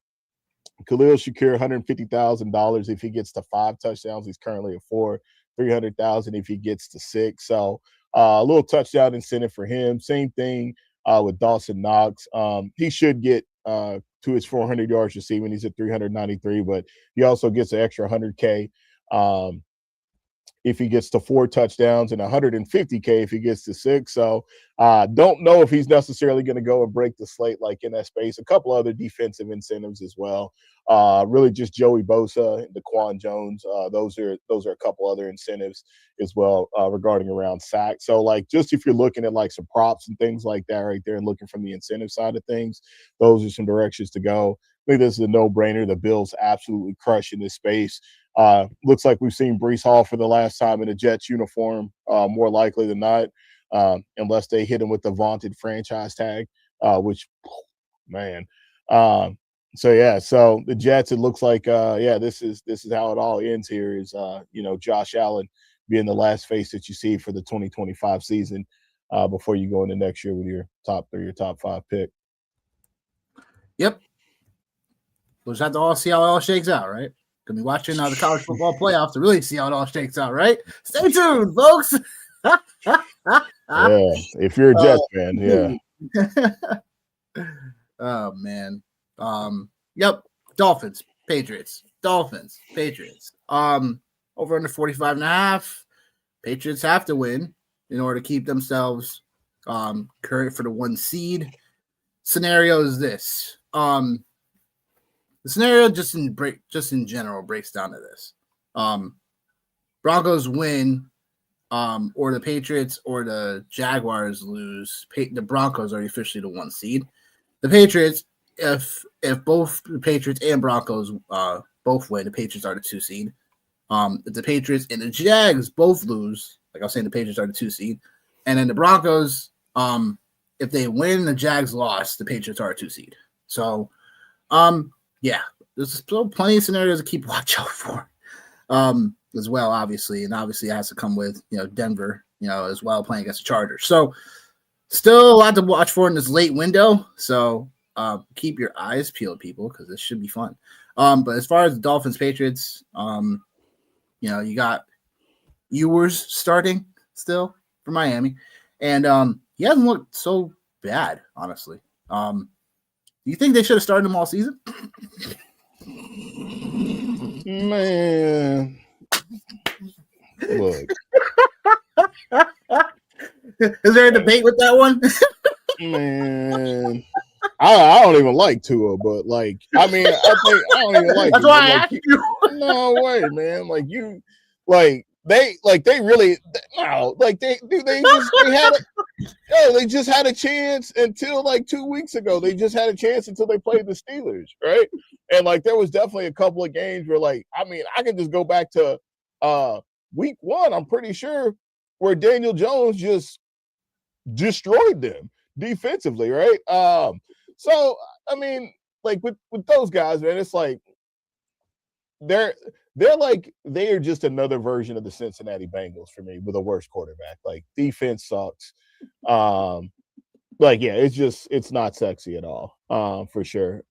Khalil Shakir, $150,000 if he gets to 5 touchdowns. He's currently at 4, $300,000 if he gets to 6. So a little touchdown incentive for him. Same thing with Dawson Knox. He should get to his 400 yards receiving. He's at 393, but he also gets an extra $100K. If he gets to 4 touchdowns and $150K if he gets to 6. So don't know if he's necessarily going to go and break the slate like in that space. A couple other defensive incentives as well. Really just Joey Bosa and Daquan Jones. Those are a couple other incentives as well regarding around sacks. So like just if you're looking at like some props and things like that right there and looking from the incentive side of things, those are some directions to go. I think this is a no-brainer. The Bills absolutely crushing this space. Looks like we've seen Breece Hall for the last time in a Jets uniform, more likely than not, unless they hit him with the vaunted franchise tag, which, man. So the Jets, it looks like, this is how it all ends here is, Josh Allen being the last face that you see for the 2025 season before you go into next year with your top 3 or top 5 pick. Yep. We'll just have to all see how it all shakes out, right? Gonna be watching the college football playoffs to really see how it all shakes out, right? Stay tuned, folks. Yeah, if you're a Jets fan, yeah. Oh man. Yep. Dolphins, Patriots. Over under 45.5. Patriots have to win in order to keep themselves current for the 1 seed. Scenario is this. The scenario just in general breaks down to this. Broncos win, or the Patriots or the Jaguars lose. The Broncos are officially the 1 seed. The Patriots, if both the Patriots and Broncos both win, the Patriots are the 2 seed. If the Patriots and the Jags both lose, like I was saying, the Patriots are the 2 seed. And then the Broncos, if they win, the Jags lost, the Patriots are a 2 seed. So Yeah, there's still plenty of scenarios to keep watch out for. As well, obviously, and obviously it has to come with Denver, as well, playing against the Chargers. So still a lot to watch for in this late window. So keep your eyes peeled, people, because this should be fun. But as far as the Dolphins Patriots, you got Ewers starting still for Miami, and he hasn't looked so bad, honestly. Do you think they should have started him all season? Man, look. Is there a debate with that one? Man, I don't even like Tua, but I don't even like. That's why I asked you. No way, man. They just had a chance until 2 weeks ago. They just had a chance until they played the Steelers, right? And there was definitely a couple of games where I can just go back to week 1, I'm pretty sure, where Daniel Jones just destroyed them defensively, right? So I mean, with those guys, man, it's they are just another version of the Cincinnati Bengals for me with a worse quarterback. Defense sucks. It's not sexy at all. For sure.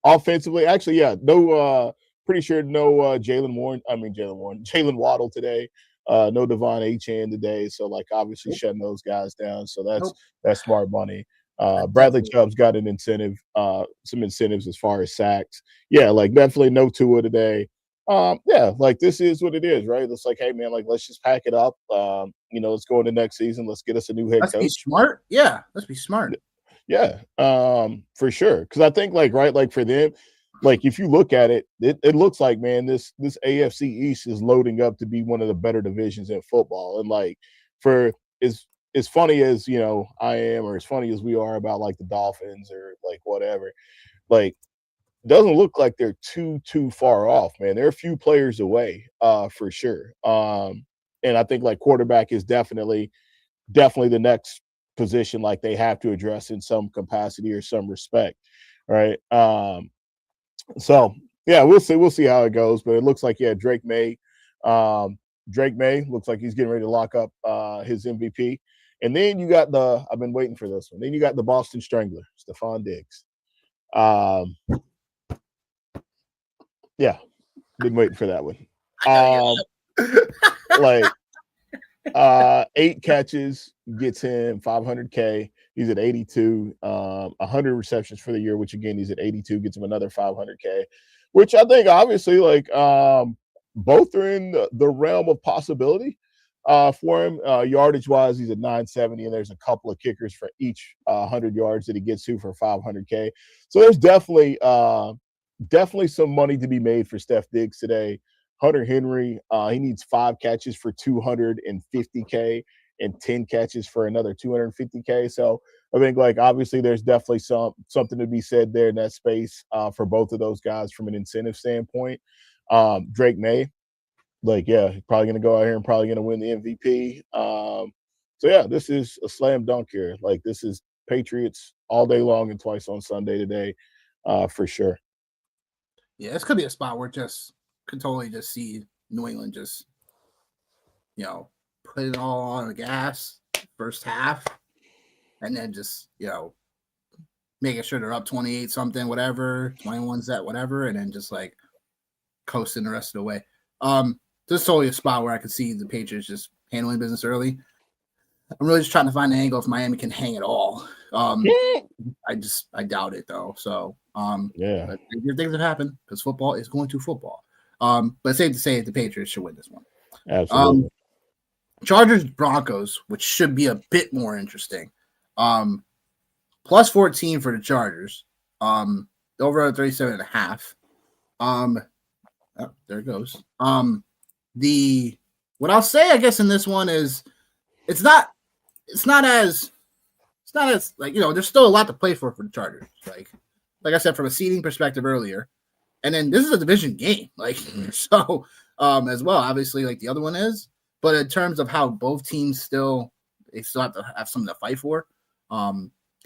Offensively, actually, yeah, pretty sure no Jalen Waddle today. No Devon Achane today. So obviously shutting those guys down. So that's smart money. Bradley Chubb's got an incentive, some incentives as far as sacks. Yeah, definitely no Tua today. This is what it is, right? It's hey man, let's just pack it up. Let's go into next season. Let's get us a new head coach. Let's be smart. Yeah, let's be smart. Yeah, for sure. Because I think for them, if you look at it, it looks like, man, this AFC East is loading up to be one of the better divisions in football. And for as funny as I am, or as funny as we are about the Dolphins or whatever, doesn't look like they're too far off, man. They're a few players away, for sure. And I think quarterback is definitely the next position they have to address in some capacity or some respect, right? So yeah, we'll see how it goes, but it looks like Drake May looks like he's getting ready to lock up his MVP. And then you got I've been waiting for this one. Then you got the Boston Strangler, Stephon Diggs. Yeah, been waiting for that one. 8 catches gets him $500K. He's at 82. 100 receptions for the year, which again he's at 82, gets him another $500K. Which I think obviously both are in the realm of possibility for him. Yardage wise, he's at 970, and there's a couple of kickers for each 100 yards that he gets to for $500K. So there's definitely some money to be made for Steph Diggs today. Hunter Henry, he needs 5 catches for $250K and 10 catches for another $250K. So I think obviously there's definitely something to be said there in that space for both of those guys from an incentive standpoint. Drake May, probably gonna go out here and probably gonna win the MVP. So yeah, this is a slam dunk here. This is Patriots all day long and twice on Sunday today, for sure. Yeah, this could be a spot where could totally just see New England just, put it all on the gas first half, and then just, making sure they're up 28 something, whatever, 21 set, whatever, and then just coasting the rest of the way. This is totally a spot where I could see the Patriots just handling business early. I'm really just trying to find an angle if Miami can hang at all. I doubt it though. So yeah, but things have happened because football is going to football. But it's safe to say the Patriots should win this one. Absolutely. Chargers Broncos, which should be a bit more interesting. Plus 14 for the Chargers. Over 37.5. Oh, there it goes. What I'll say, I guess, in this one is it's not as there's still a lot to play for the Chargers. Like I said, from a seeding perspective earlier, and then this is a division game, so as well. Obviously, the other one is, but in terms of how both teams still have to have something to fight for,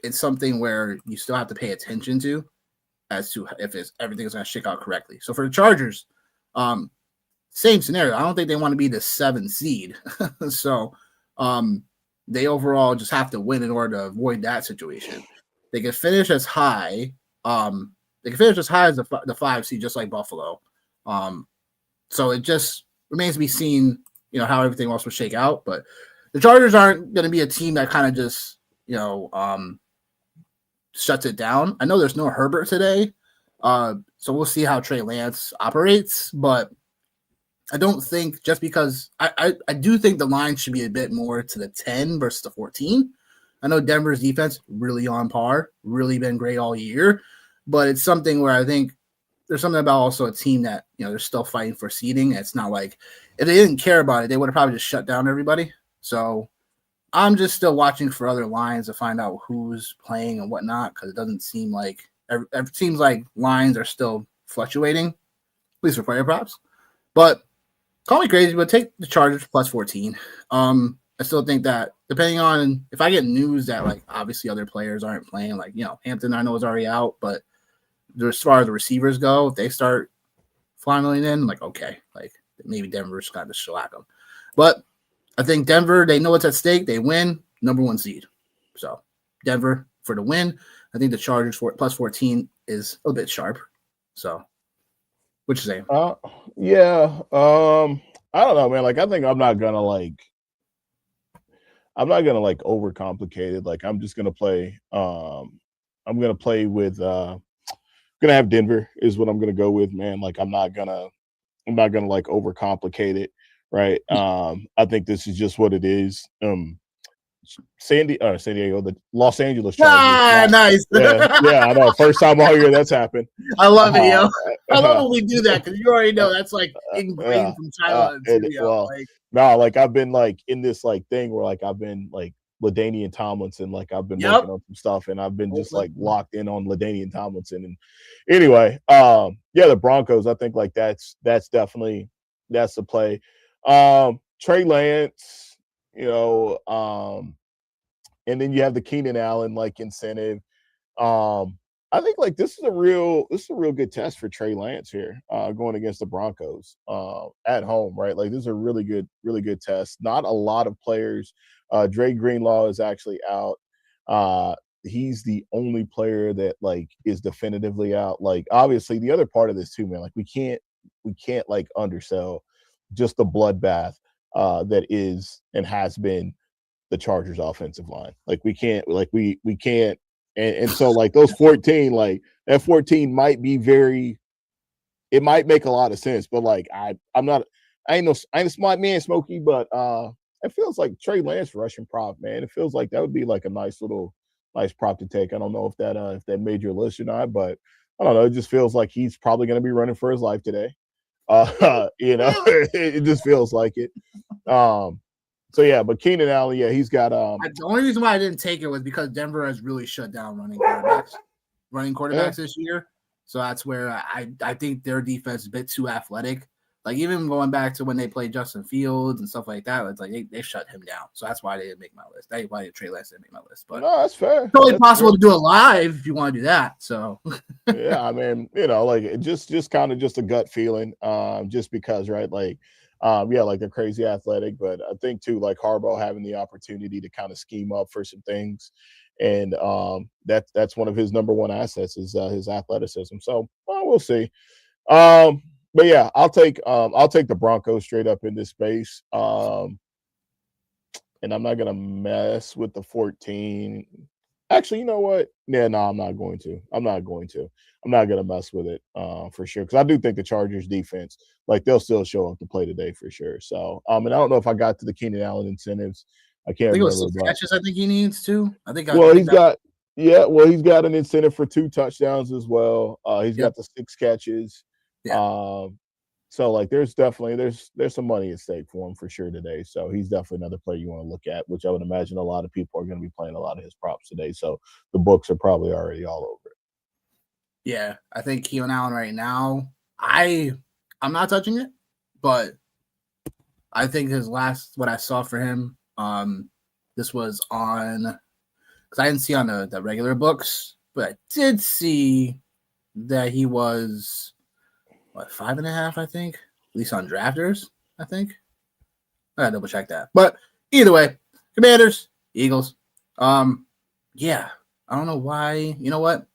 it's something where you still have to pay attention to. as to if everything is going to shake out correctly. So for the Chargers, same scenario. I don't think they want to be the 7th seed. So they overall just have to win in order to avoid that situation. They can finish as high. They can finish as high as the 5 seed, just like Buffalo. So it just remains to be seen, how everything else will shake out. But the Chargers aren't going to be a team that kind of just, shuts it down. I know there's no Herbert today, so we'll see how Trey Lance operates. But I don't think just because I do think the line should be a bit more to the 10 versus the 14. I know Denver's defense really on par, really been great all year, but it's something where I think there's something about also a team that, they're still fighting for seeding. It's not like if they didn't care about it, they would have probably just shut down everybody. So I'm just still watching for other lines to find out who's playing and whatnot, because it doesn't seem like it seems like lines are still fluctuating, at least for player props. But call me crazy, but take the Chargers plus 14. I still think that depending on if I get news that like obviously other players aren't playing, like Hampton I know is already out, but as far as the receivers go, if they start funneling in, like okay, like maybe Denver's kind of shellac them. But I think Denver, they know what's at stake. They win, number 1 seed. So Denver for the win. I think the Chargers for plus 14 is a bit sharp. So what you saying? Yeah. I don't know, man. Like I think I'm not gonna overcomplicate it. Like I'm just gonna play. I'm gonna play with. Gonna have Denver is what I'm gonna go with, man. Like I'm not gonna like overcomplicate it, right? I think this is just what it is. San Diego, the Los Angeles Chargers. Nice. Yeah, I know. First time all year that's happened. I love it, yo. I love when we do that because you already know that's like ingrained from childhood. Like I've been like in this like thing where like I've been like LaDainian Tomlinson, like I've been working on some stuff and I've been just like locked in on LaDainian Tomlinson. And anyway, the Broncos, I think like that's definitely the play. Trey Lance, and then you have the Keenan Allen like incentive. I think like this is a real good test for Trey Lance here, going against the Broncos at home, right? Like this is a really good test. Not a lot of players. Dre Greenlaw is actually out. He's the only player that like is definitively out. Like obviously the other part of this too, man, like we can't like undersell just the bloodbath that is and has been the Chargers offensive line. Like we can't and so like those 14, like that 14 might be it might make a lot of sense, but like I ain't a smart man, Smokey, but it feels like Trey Lance rushing prop, man. It feels like that would be like a nice prop to take. I don't know if that made your list or not, but I don't know. It just feels like he's probably going to be running for his life today. It just feels like it. So yeah, but Keenan Allen, yeah, he's got. The only reason why I didn't take it was because Denver has really shut down running quarterbacks this year. So that's where I think their defense is a bit too athletic. Like even going back to when they played Justin Fields and stuff like that, it's like they shut him down. So that's why they didn't make my list. That's why Trey Lance didn't make my list. But no, that's fair. It's totally possible to do it live if you want to do that. So yeah, I mean, like just kind of just a gut feeling, just because, right? Like, like they're crazy athletic, but I think too, like Harbaugh having the opportunity to kind of scheme up for some things, and that's one of his number one assets is his athleticism. So we'll see. But yeah, I'll take the Broncos straight up in this space. And I'm not gonna mess with the 14. Actually, you know what? Yeah, no, I'm not going to. I'm not gonna mess with it for sure. Because I do think the Chargers defense, like they'll still show up to play today for sure. So and I don't know if I got to the Keenan Allen incentives. I can't remember. It was 6 catches. I think he needs too. He's got an incentive for 2 touchdowns as well. He's got the 6 catches. Yeah. So like there's some money at stake for him for sure today. So he's definitely another player you want to look at, which I would imagine a lot of people are going to be playing a lot of his props today. So the books are probably already all over it. Yeah, I think Keenan Allen right now, I'm not touching it, but I think what I saw for him, this was on, because I didn't see on the regular books, but I did see that he was 5.5, I think, at least on drafters, I think. I gotta double check that. But either way, Commanders, Eagles. Yeah, I don't know why. You know what?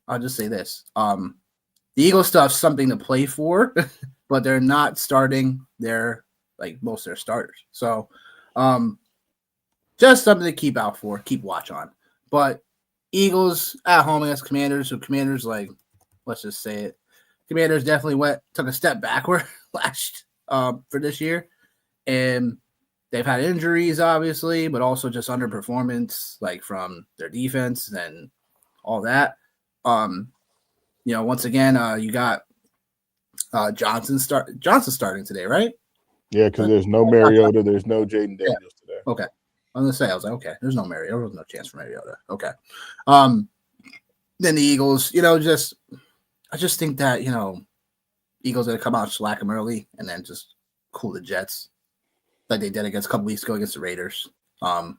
I'll just say this. The Eagles still have something to play for, but they're not starting their most of their starters. So just something to keep out for, keep watch on. But Eagles at home against Commanders, so Commanders, let's just say it. Commanders definitely took a step backward for this year. And they've had injuries, obviously, but also just underperformance, from their defense and all that. Once again, you got Johnson starting today, right? Yeah, because there's no Mariota, there's no Jaden Daniels today. Okay. I'm gonna say, I was like, okay, there's no Mariota, there was no chance for Mariota. Okay. Then the Eagles, I just think that, Eagles gonna come out, slack them early, and then just cool the Jets, like they did a couple weeks ago against the Raiders. I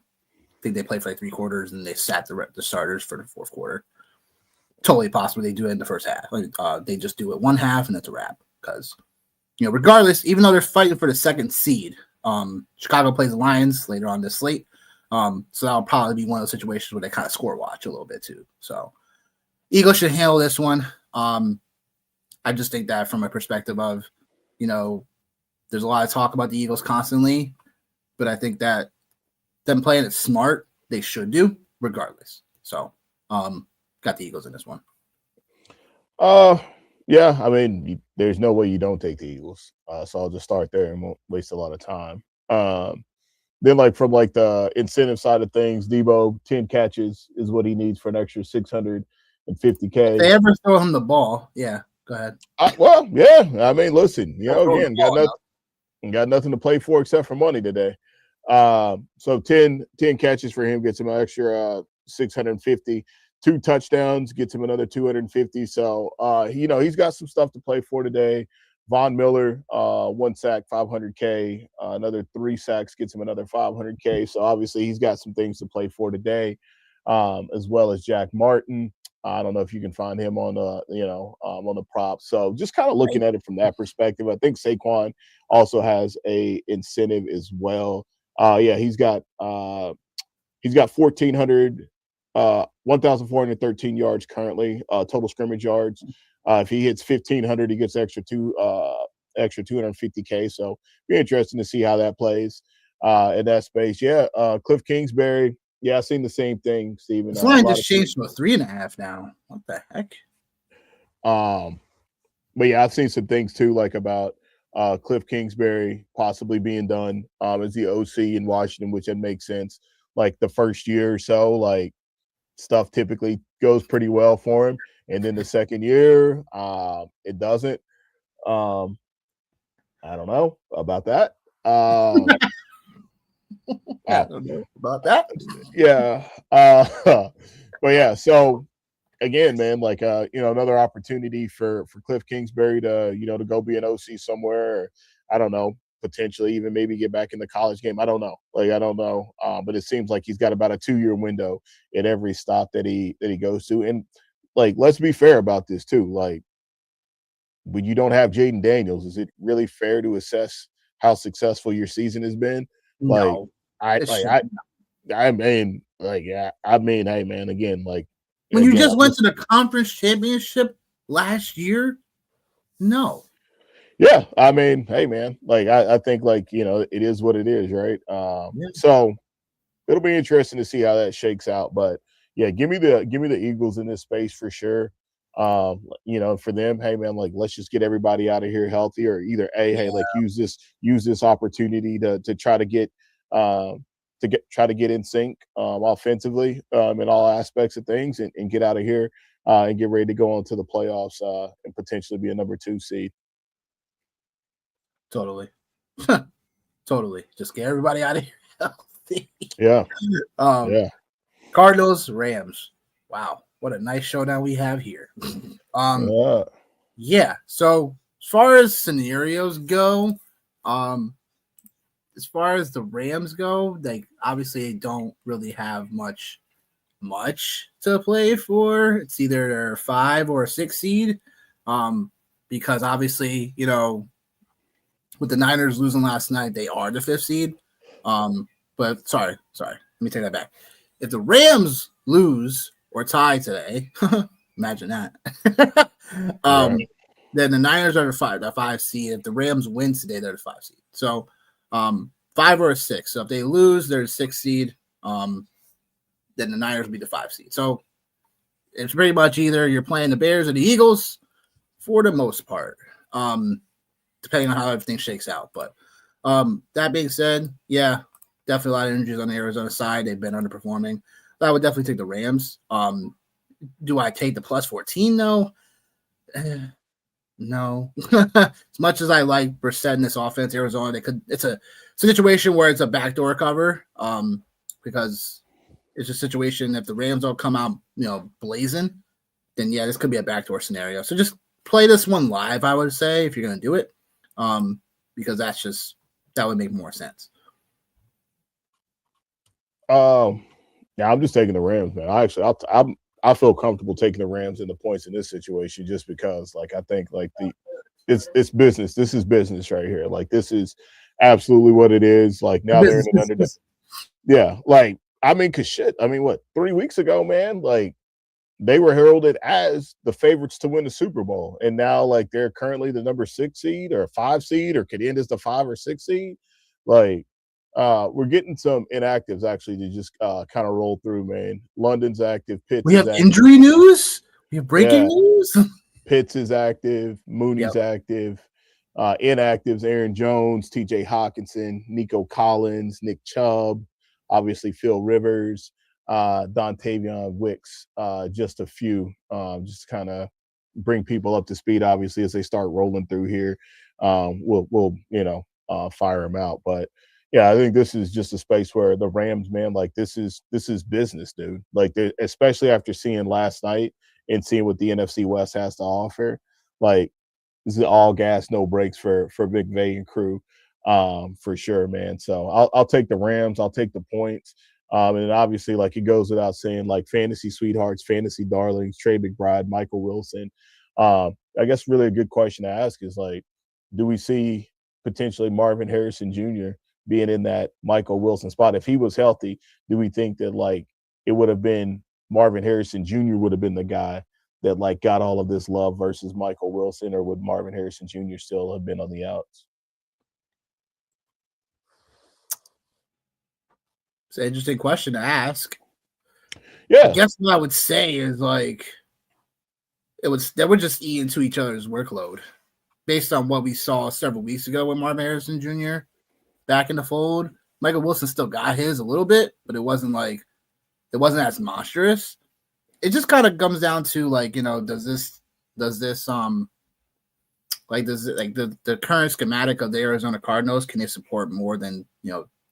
think they played for 3 quarters and they sat the starters for the 4th quarter. Totally possible they do it in the first half. They just do it 1 half and it's a wrap. Because, regardless, even though they're fighting for the 2nd seed, Chicago plays the Lions later on this slate. So that'll probably be one of those situations where they kind of score watch a little bit too. So Eagles should handle this one. I just think that from a perspective of, there's a lot of talk about the Eagles constantly, but I think that them playing it smart, they should do regardless. So, got the Eagles in this one. Yeah, I mean, there's no way you don't take the Eagles. So I'll just start there and won't waste a lot of time. Then, from the incentive side of things, Debo 10 catches is what he needs for an extra $650K. If they ever throw him the ball, yeah, go ahead. Well, yeah, I mean, listen, again, got nothing to play for except for money today. So 10 catches for him gets him an extra 650. 2 touchdowns gets him another 250. So he's got some stuff to play for today. Von Miller, 1 sack, 500K. Another 3 sacks gets him another 500K. So obviously he's got some things to play for today, as well as Jack Martin. I don't know if you can find him on on the prop. So just kind of looking at it from that perspective, I think Saquon also has a incentive as well. He's got 1,413 yards currently, total scrimmage yards. If he hits 1,500, he gets extra 250K. So be interesting to see how that plays in that space. Yeah, Cliff Kingsbury. Yeah, I've seen the same thing, Steven. This line just changed to a 3.5 now. What the heck? But yeah, I've seen some things too, about Cliff Kingsbury possibly being done as the OC in Washington, which that makes sense. The first year or so, stuff typically goes pretty well for him, and then the second year, it doesn't. I don't know about that. I don't know about that. Yeah. But yeah, so again, man, another opportunity for Cliff Kingsbury to, to go be an OC somewhere. Or, I don't know, potentially even maybe get back in the college game. I don't know. I don't know. But it seems like he's got about a 2-year window at every stop that he goes to. And let's be fair about this too. When you don't have Jaden Daniels, is it really fair to assess how successful your season has been? No. I mean, hey man, again, when you just went to the conference championship last year, no. Yeah, I mean, hey man, I think it is what it is, right? So it'll be interesting to see how that shakes out. But yeah, give me the Eagles in this space for sure. For them, hey man, let's just get everybody out of here healthy, or either use this opportunity to try to get in sync offensively in all aspects of things, and get out of here and get ready to go on to the playoffs and potentially be a number 2 seed. Totally. Totally. Just get everybody out of here healthy. Yeah. Cardinals, Rams. Wow. What a nice showdown we have here. Yeah. So as far as scenarios go, as far as the Rams go, obviously they don't really have much much to play for. It's either a 5 or a 6 seed. Because obviously, with the Niners losing last night, they are the 5th seed. But sorry, let me take that back. If the Rams lose or tie today, imagine that. Then the Niners are the 5 seed. If the Rams win today, they're the 5 seed. So 5 or a 6. So if they lose, they're the 6th seed. Then the Niners will be the 5 seed. So it's pretty much either you're playing the Bears or the Eagles for the most part, depending on how everything shakes out. But that being said, yeah, definitely a lot of injuries on the Arizona side. They've been underperforming. But I would definitely take the Rams. Do I take the plus 14 though? No. As much as I like Brissett in this offense, Arizona, it's a situation where it's a backdoor cover. Because it's a situation if the Rams don't come out, blazing, then yeah, this could be a backdoor scenario. So just play this one live, I would say, if you're gonna do it. Because that would make more sense. Yeah, I'm just taking the Rams, man. I feel comfortable taking the Rams in the points in this situation just because, like, I think like it's business. This is business right here. Like, this is absolutely what it is. Like, now they're in an underdog. Yeah, like, I mean, cause shit. I mean, what, 3 weeks ago, man? Like, they were heralded as the favorites to win the Super Bowl, and now like they're currently the number 6 seed or 5 seed, or could end as the 5 or 6 seed. Like, we're getting some inactives actually to just kind of roll through, man. London's active. We have injury news. We have breaking news. Pitts is active. Mooney's active. Inactives: Aaron Jones, T.J. Hawkinson, Nico Collins, Nick Chubb, obviously Phil Rivers, Dontavion Wicks, just a few, just kind of bring people up to speed. Obviously, as they start rolling through here, we'll fire them out. But yeah, I think this is just a space where the Rams, man, like this is business, dude. Like, especially after seeing last night and seeing what the NFC West has to offer, like, this is all gas, no brakes for McVay and crew, for sure, man. So I'll take the Rams. I'll take the points. And obviously, like, it goes without saying, like, fantasy sweethearts, fantasy darlings, Trey McBride, Michael Wilson. I guess really a good question to ask is, like, do we see potentially Marvin Harrison Jr. being in that Michael Wilson spot? If he was healthy, do we think that, like, it would have been Marvin Harrison Jr. would have been the guy that, like, got all of this love versus Michael Wilson, or would Marvin Harrison Jr. still have been on the outs? It's an interesting question to ask. Yeah. I guess what I would say is, like, they would just eat into each other's workload based on what we saw several weeks ago with Marvin Harrison Jr. back in the fold. Michael Wilson still got his a little bit, but it wasn't as monstrous. It just kind of comes down to, like, does the current schematic of the Arizona Cardinals, can they support more than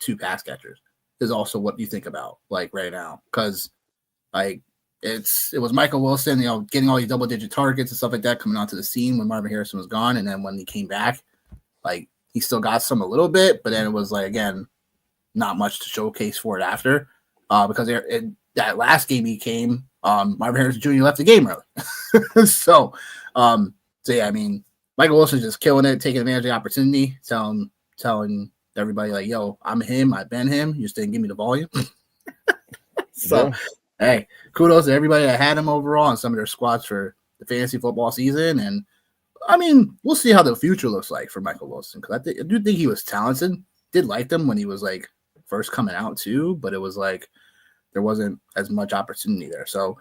2 pass catchers? Is also what you think about, like, right now, because like it was Michael Wilson, getting all these double-digit targets and stuff like that coming onto the scene when Marvin Harrison was gone, and then when he came back, like, he still got some a little bit, but then it was, like, again, not much to showcase for it after, because that last game he came, Marvin Harrison Jr. left the game early. So yeah, I mean, Michael Wilson's just killing it, taking advantage of the opportunity, telling everybody, like, yo, I'm him, I've been him, you just didn't give me the volume. So, hey, kudos to everybody that had him overall on some of their squads for the fantasy football season. And I mean, we'll see how the future looks like for Michael Wilson, because I do think he was talented. Did like them when he was, like, first coming out too, but it was like there wasn't as much opportunity there. So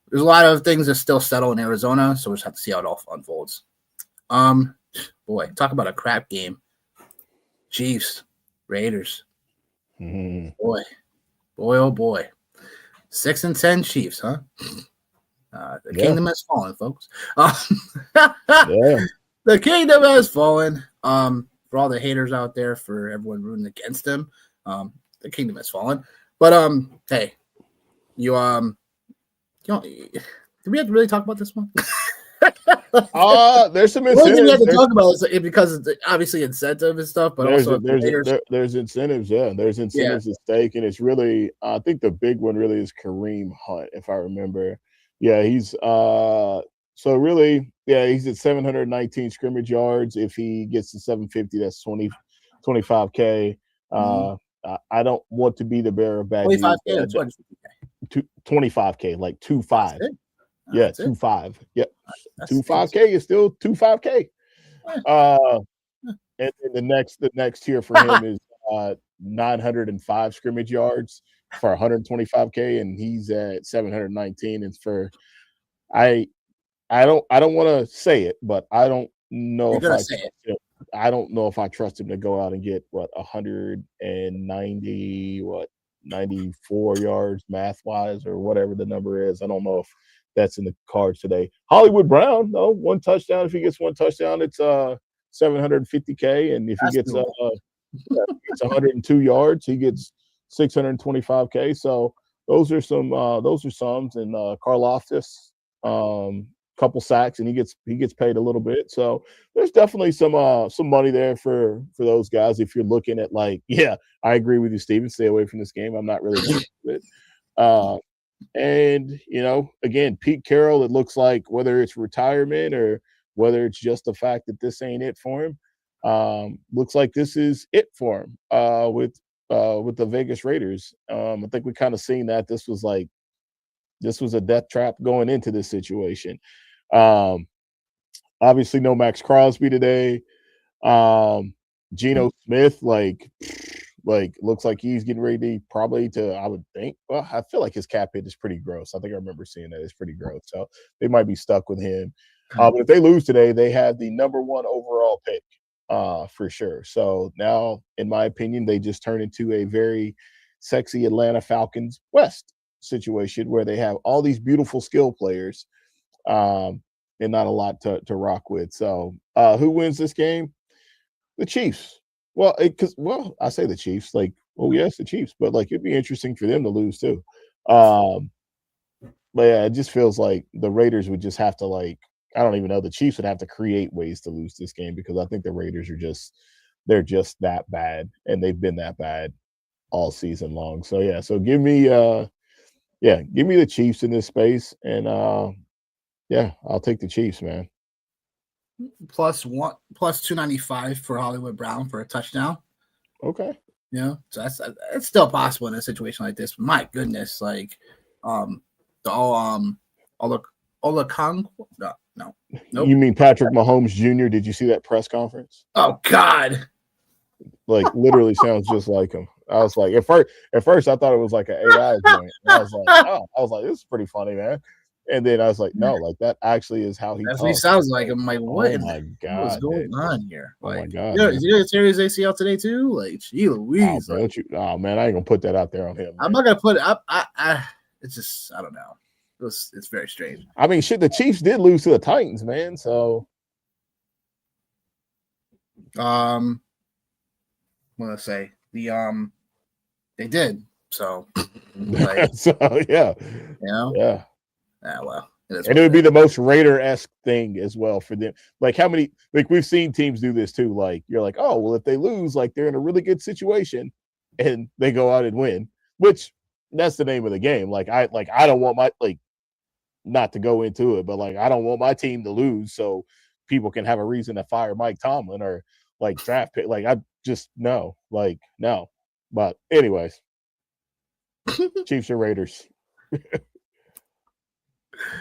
there's a lot of things that still settle in Arizona, so we'll just have to see how it all unfolds. Boy, talk about a crap game. Chiefs, Raiders. Boy, oh boy. 6-10 Chiefs, huh? The kingdom has fallen, folks. The kingdom has fallen. For all the haters out there, for everyone rooting against them, the kingdom has fallen. But hey, did we have to really talk about this one? There's some The only thing we have incentives. to talk about is because it's obviously incentive and stuff, but There's also there's incentives, yeah. There's incentives at stake, and it's really I think the big one really is Kareem Hunt, if I remember. Yeah, he's so really, yeah, he's at 719 scrimmage yards. If he gets to 750, that's 25K. I don't want to be the bearer of bad news. 25K or 250K? 25K, like 25. Yeah, That's it. 25. Yep. That's 25K is still 25K. And then the next tier for him is 905 scrimmage yards for 125K, and he's at 719. And for I don't want to say it, but I don't know if I trust him. I don't know if I trust him to go out and get 94 yards math wise or whatever the number is. I don't know if that's in the cards today. Hollywood Brown, no, one touchdown. If he gets one touchdown, it's 750K, and if he gets 102 yards, he gets 625K. So those are sums. And Karlaftis, couple sacks, and he gets paid a little bit. So there's definitely some money there for those guys. If you're looking at I agree with you, Steven. Stay away from this game. I'm not really looking at it. And again, Pete Carroll, it looks like whether it's retirement or whether it's just the fact that this ain't it for him, looks like this is it for him with the Vegas Raiders. I think we kind of seen that this was a death trap going into this situation. Obviously no Max Crosby today. Geno Smith, looks like he's getting ready I would think. Well, I feel like his cap hit is pretty gross. I think I remember seeing that it's pretty gross. So they might be stuck with him. But if they lose today, they have the number 1 overall pick for sure. So now, in my opinion, they just turn into a very sexy Atlanta Falcons West situation where they have all these beautiful skill players and not a lot to rock with. So who wins this game? The Chiefs. Well, I say the Chiefs, yes, the Chiefs, but it'd be interesting for them to lose too. But yeah, it just feels like the Raiders would just have to I don't even know. The Chiefs would have to create ways to lose this game because I think the Raiders they're just that bad, and they've been that bad all season long. So yeah, so give me the Chiefs in this space, and I'll take the Chiefs, man. Plus 295 for Hollywood Brown for a touchdown. Okay. So that's still possible in a situation like this. But my goodness, No. Nope. You mean Patrick Mahomes Jr.? Did you see that press conference? Oh God! Literally sounds just like him. I was like, at first I thought it was like an AI joint. I was like, this is pretty funny, man. And then I was like, no, that actually is how he. That's what he sounds like. I'm like, what? Oh my God, what's going on here? Oh my God! Did you tear his ACL today too? Gee Louise! Oh man, I ain't gonna put that out there on him. Man. I'm not gonna put it up. It's just I don't know. It's very strange. I mean, shit, the Chiefs did lose to the Titans, man. So, what did I say? They did. So, so yeah, yeah. Well, and it would be the most Raider-esque thing as well for them. How many? We've seen teams do this too. You're like, oh, well, if they lose, they're in a really good situation, and they go out and win, which that's the name of the game. I don't want my not to go into it, but I don't want my team to lose so people can have a reason to fire Mike Tomlin or draft pick. I just no. But anyways, Chiefs or Raiders.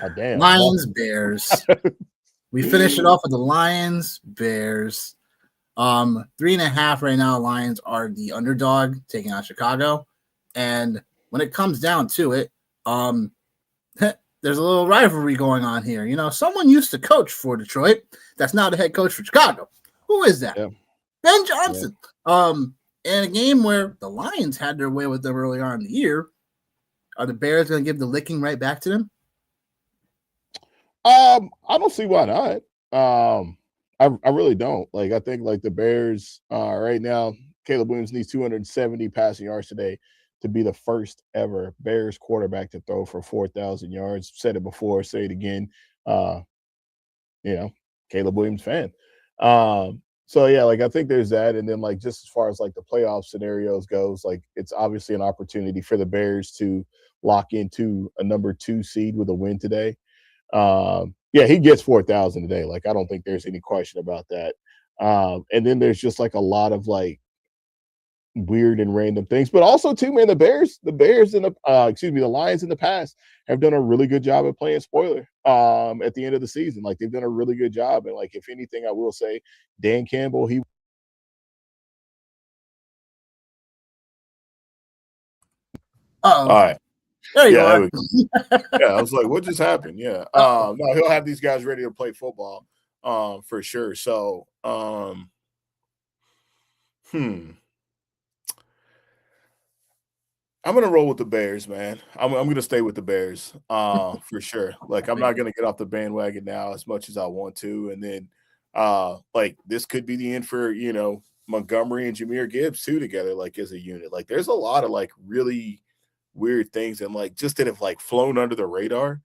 Oh, damn. Lions, Bears. We finish it off with the Lions, Bears. 3.5 right now. Lions are the underdog taking on Chicago. And when it comes down to it, there's a little rivalry going on here. Someone used to coach for Detroit. That's now the head coach for Chicago. Who is that? Yeah. Ben Johnson. Yeah. In a game where the Lions had their way with them early on in the year, are the Bears going to give the licking right back to them? I don't see why not. I really don't. I think the Bears right now, Caleb Williams needs 270 passing yards today to be the first ever Bears quarterback to throw for 4,000 yards. Said it before, say it again. Caleb Williams fan. So yeah, like I think there's that, and then like just as far as like the playoff scenarios goes, like it's obviously an opportunity for the Bears to lock into a number 2 seed with a win today. Yeah, he gets 4,000 today. Like I don't think there's any question about that. And then there's just like a lot of like weird and random things, but also too, man, the Bears and the Lions in the past have done a really good job at playing spoiler at the end of the season. Like they've done a really good job. And like, if anything, I will say Dan Campbell, all right. There you are. Yeah, I was like, what just happened? Yeah. No, he'll have these guys ready to play football for sure. So I'm gonna roll with the Bears, man. I'm gonna stay with the Bears, for sure. Like I'm not gonna get off the bandwagon now as much as I want to, and then like this could be the end for Montgomery and Jahmyr Gibbs too together, like as a unit. Like there's a lot of like really weird things and like just that have like flown under the radar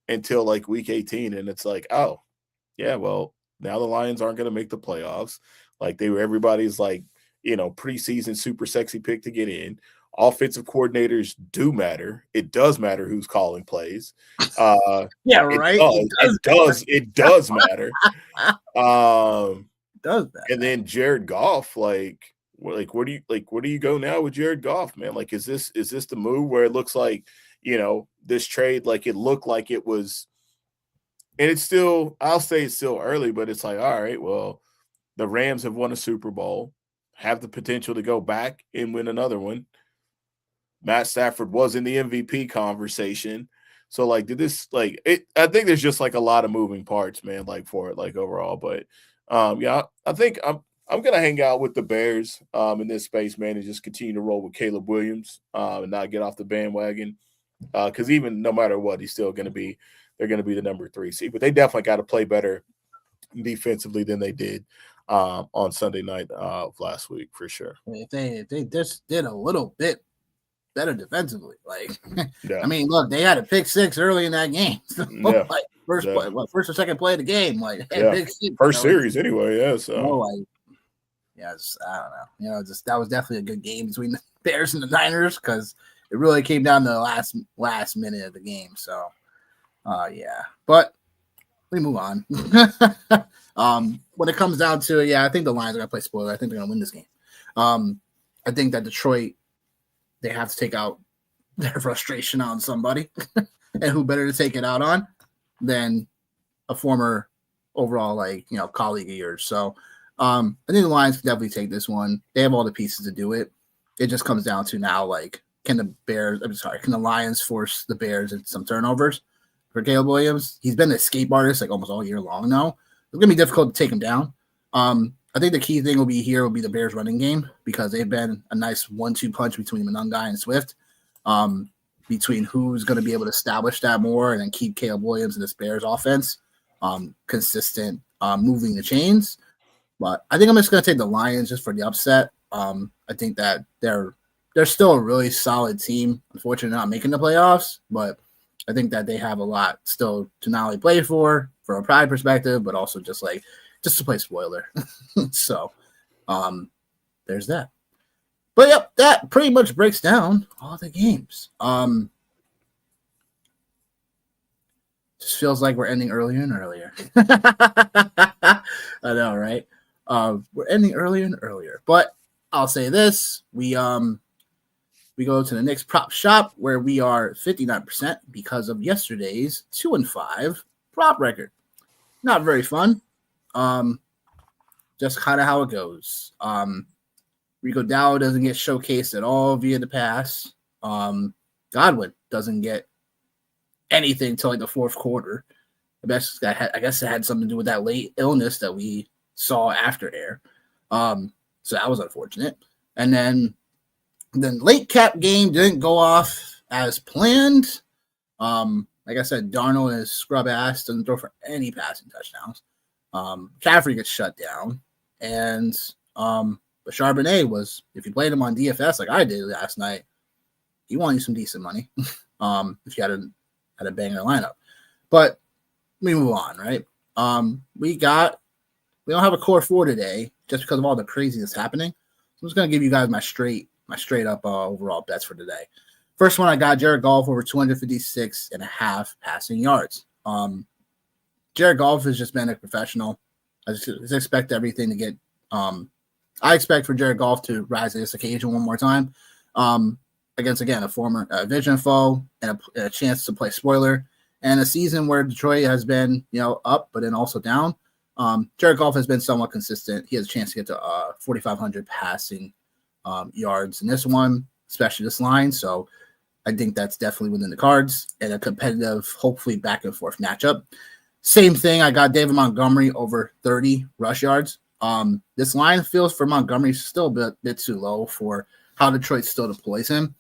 until like week 18, and it's like, oh yeah, well now the Lions aren't gonna make the playoffs. Like everybody's like preseason super sexy pick to get in. Offensive coordinators do matter. It does matter who's calling plays. Yeah, right. It does matter. Does that? And then Jared Goff, where do you go now with Jared Goff, man? Like, is this the move where it looks like this trade, like it looked like it was, and it's still, I'll say it's still early, but it's like, all right, well, the Rams have won a Super Bowl, have the potential to go back and win another one. Matt Stafford was in the MVP conversation. So like, I think there's just like a lot of moving parts, man, like for it, like overall. But yeah, I think I'm going to hang out with the Bears in this space, man, and just continue to roll with Caleb Williams and not get off the bandwagon. Because even no matter what, they're going to be the number 3 seed. But they definitely got to play better defensively than they did on Sunday night of last week, for sure. If they just did a little bit better defensively, like yeah. I mean, look, they had a pick 6 early in that game. So, yeah. Like first or second play of the game, like pick 6, first series anyway. Yeah, so yes, I don't know. That was definitely a good game between the Bears and the Niners because it really came down to the last minute of the game. So, yeah, but we move on. When it comes down to it, yeah, I think the Lions are gonna play spoiler. I think they're gonna win this game. I think that Detroit, they have to take out their frustration on somebody, and who better to take it out on than a former overall colleague of yours. So I think the Lions can definitely take this one. They have all the pieces to do it. It just comes down to now, like, can the Lions force the Bears into some turnovers for Caleb Williams? He's been an escape artist like almost all year long now. It's gonna be difficult to take him down. I think the key thing will be the Bears running game, because they've been a nice 1-2 punch between Monangai and Swift, between who's going to be able to establish that more and then keep Caleb Williams in this Bears offense consistent, moving the chains. But I think I'm just going to take the Lions just for the upset. I think that they're still a really solid team. Unfortunately, not making the playoffs, but I think that they have a lot still to not only play for a pride perspective, but also just to play spoiler. So there's that. But yep, that pretty much breaks down all the games. Just feels like we're ending earlier and earlier. I know, right? We're ending earlier and earlier. But I'll say this. We go to the next prop shop where we are 59% because of yesterday's 2-5 prop record. Not very fun. Just kind of how it goes. Rico Dow doesn't get showcased at all via the pass. Godwin doesn't get anything till like the fourth quarter. I guess it had something to do with that late illness that we saw after air. So that was unfortunate. And then late cap game didn't go off as planned. Like I said, Darnold and his scrub ass doesn't throw for any passing touchdowns. Caffrey gets shut down, and but Charbonnet was, if you played him on DFS like I did last night, he won you some decent money. If you had a banger lineup. But we move on, right? We don't have a core four today just because of all the craziness happening. So I'm just gonna give you guys my straight up overall bets for today. First one I got Jared Goff over 256.5 passing yards. Jared Goff has just been a professional. I just expect everything to get. I expect for Jared Goff to rise to this occasion one more time against, again, a former division foe and a chance to play spoiler and a season where Detroit has been, up, but then also down. Jared Goff has been somewhat consistent. He has a chance to get to 4,500 passing yards in this one, especially this line. So I think that's definitely within the cards and a competitive, hopefully back and forth matchup. Same thing. I got David Montgomery over 30 rush yards. This line feels for Montgomery still a bit too low for how Detroit still deploys him.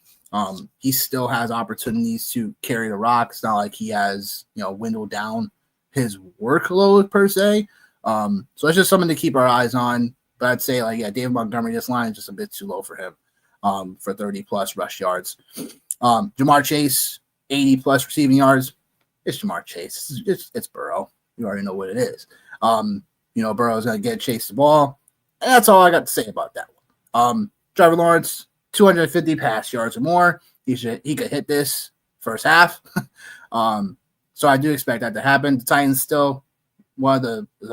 He still has opportunities to carry the rock. It's not like he has, dwindled down his workload per se. So it's just something to keep our eyes on. But I'd say, David Montgomery, this line is just a bit too low for him for 30-plus rush yards. Jamar Chase, 80-plus receiving yards. It's Jamar Chase. It's Burrow. You already know what it is. Burrow's going to get Chase the ball. And that's all I got to say about that one. Trevor Lawrence, 250 pass yards or more. He could hit this first half. So I do expect that to happen. The Titans still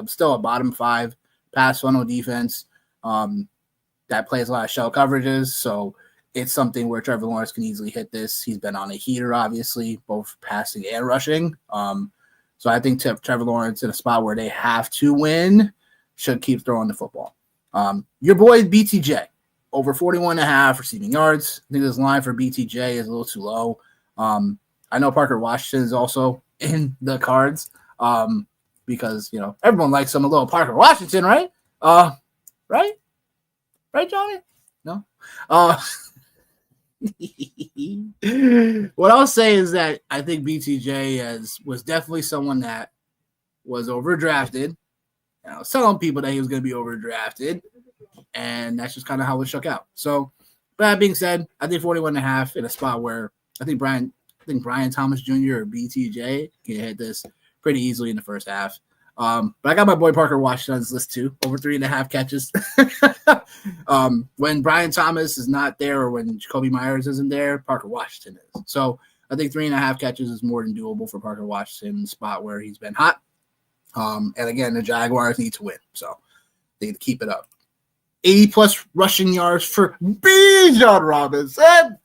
still a bottom 5 pass funnel defense that plays a lot of shell coverages. So it's something where Trevor Lawrence can easily hit this. He's been on a heater, obviously, both passing and rushing. So I think Trevor Lawrence in a spot where they have to win should keep throwing the football. Your boy BTJ, over 41.5 receiving yards. I think this line for BTJ is a little too low. I know Parker Washington is also in the cards because, everyone likes some a little Parker Washington, right? Right? Right, Johnny? No? What I'll say is that I think BTJ was definitely someone that was overdrafted. I was telling people that he was going to be overdrafted, and that's just kind of how it shook out. So, that being said, I think 41.5 in a spot where I think Brian Thomas Jr. or BTJ can hit this pretty easily in the first half. But I got my boy Parker Washington on this list too, over 3.5 catches. When Brian Thomas is not there or when Jacoby Myers isn't there, Parker Washington is. So I think 3.5 catches is more than doable for Parker Washington in the spot where he's been hot. And again, the Jaguars need to win, so they need to keep it up. 80-plus rushing yards for Bijan Robinson.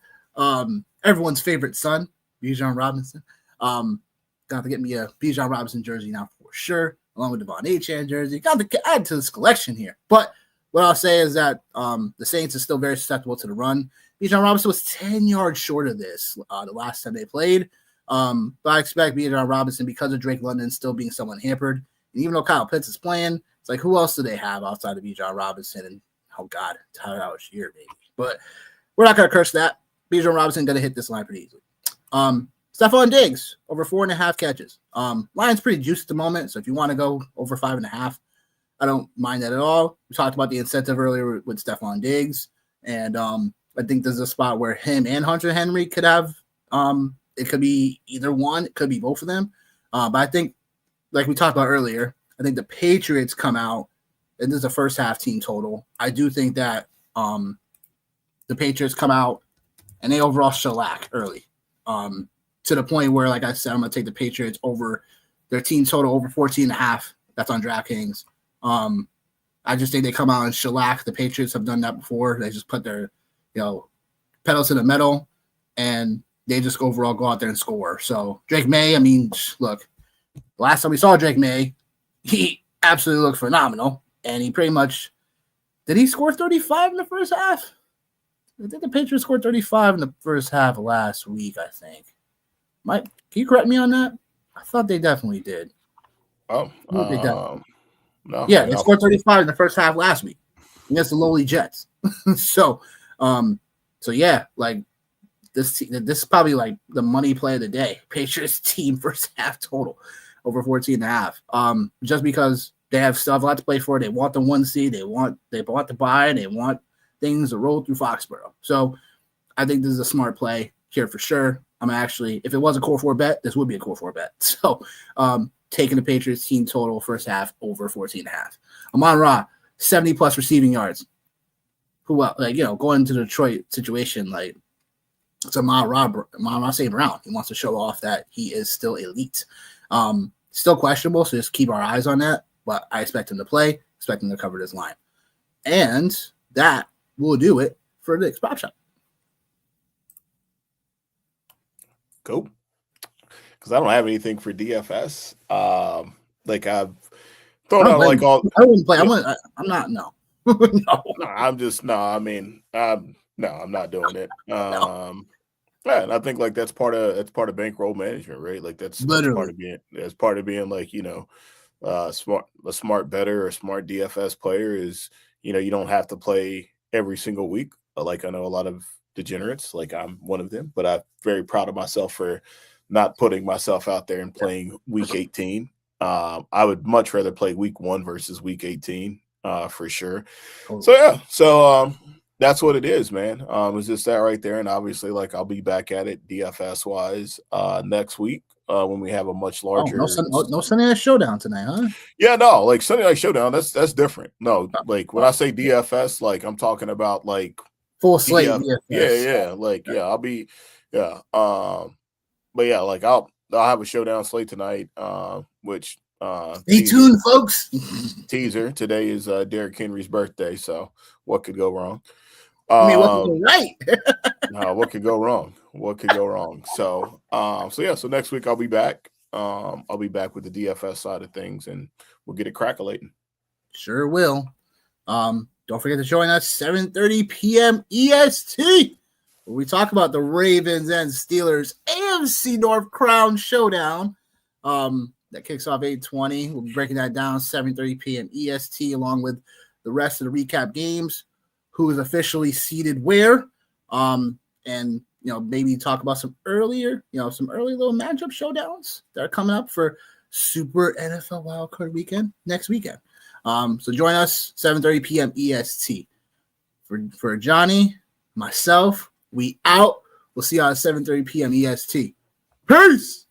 Everyone's favorite son, Bijan Robinson. Got to get me a Bijan Robinson jersey now for sure, along with Devon Achane jersey. Got to add to this collection here. But what I'll say is that the Saints are still very susceptible to the run. Bijan Robinson was 10 yards short of this the last time they played. But I expect Bijan Robinson, because of Drake London still being somewhat hampered, and even though Kyle Pitts is playing, it's like, who else do they have outside of Bijan Robinson? And, oh, God, Tyler Algier, baby. But we're not going to curse that. Bijan Robinson going to hit this line pretty easily. Stephon Diggs, over 4.5 catches. Line's pretty juiced at the moment, so if you want to go over 5.5, I don't mind that at all. We talked about the incentive earlier with Stephon Diggs, and I think there's a spot where him and Hunter Henry could have it could be either one, it could be both of them. But I think, like we talked about earlier, I think the Patriots come out, and this is the first half team total. I do think that the Patriots come out and they overall shellac early. To the point where, like I said, I'm going to take the Patriots over their team total over 14.5. That's on DraftKings. I just think they come out and shellac. The Patriots have done that before. They just put their, pedals to the metal, and they just overall go out there and score. So Drake May, I mean, look, last time we saw Drake May, he absolutely looked phenomenal, and he pretty much did he score 35 in the first half? I think the Patriots scored 35 in the first half of last week, I think. Mike, can you correct me on that? I thought they definitely did. Oh, no. Yeah, they scored 35 in the first half last week against the lowly Jets. So yeah, like this is probably like the money play of the day. Patriots team first half total over 14.5. Just because they have stuff a lot to play for. They want the 1 seed. They want to buy. They want things to roll through Foxborough. So I think this is a smart play here for sure. I'm actually, if it was a core 4 bet, this would be a core 4 bet. So taking the Patriots team total first half over 14.5. Amon-Ra, 70 plus receiving yards. Who else? Like, going to the Detroit situation, like, it's Amon-Ra St. Brown. He wants to show off that he is still elite. Still questionable, so just keep our eyes on that. But I expect him to play, expect him to cover this line. And that will do it for the Prop Shop. Cool. Because I don't have anything for DFS. Like I've thrown out like all. I wouldn't play. I'm not. No. No. I'm just no. I mean, no, I'm not doing it. No. Yeah, and I think like that's part of bankroll management, right? Like that's part of being like a smart bettor or a smart DFS player is you don't have to play every single week. Like I know a lot of degenerates, like I'm one of them, but I'm very proud of myself for not putting myself out there and playing week 18. I would much rather play week 1 versus week 18 for sure. Totally. So yeah, so that's what it is, man. It's just that right there, and obviously, like I'll be back at it DFS wise next week when we have a much larger. No Sunday Night Showdown tonight, huh? Yeah, no, like Sunday Night Showdown. That's different. No, like when I say DFS, like I'm talking about like full slate. DFS. Yeah. Like I'll be but yeah, like I'll have a showdown slate tonight, which stay tuned, folks. Teaser. Today is Derrick Henry's birthday, so what could go wrong? What could go right? No, what could go wrong? What could go wrong? So so next week I'll be back. I'll be back with the DFS side of things, and we'll get it crackling. Sure will. Don't forget to join us 7:30 p.m. EST. Where we talk about the Ravens and Steelers AFC North Crown Showdown. That kicks off 8:20. We'll be breaking that down 7:30 p.m. EST along with the rest of the recap games. Who is officially seated where? And maybe talk about some early little matchup showdowns that are coming up for Super NFL Wildcard Weekend next weekend. So join us 7:30 p.m. EST. For Johnny, myself, we out. We'll see you at 7:30 p.m. EST. Peace.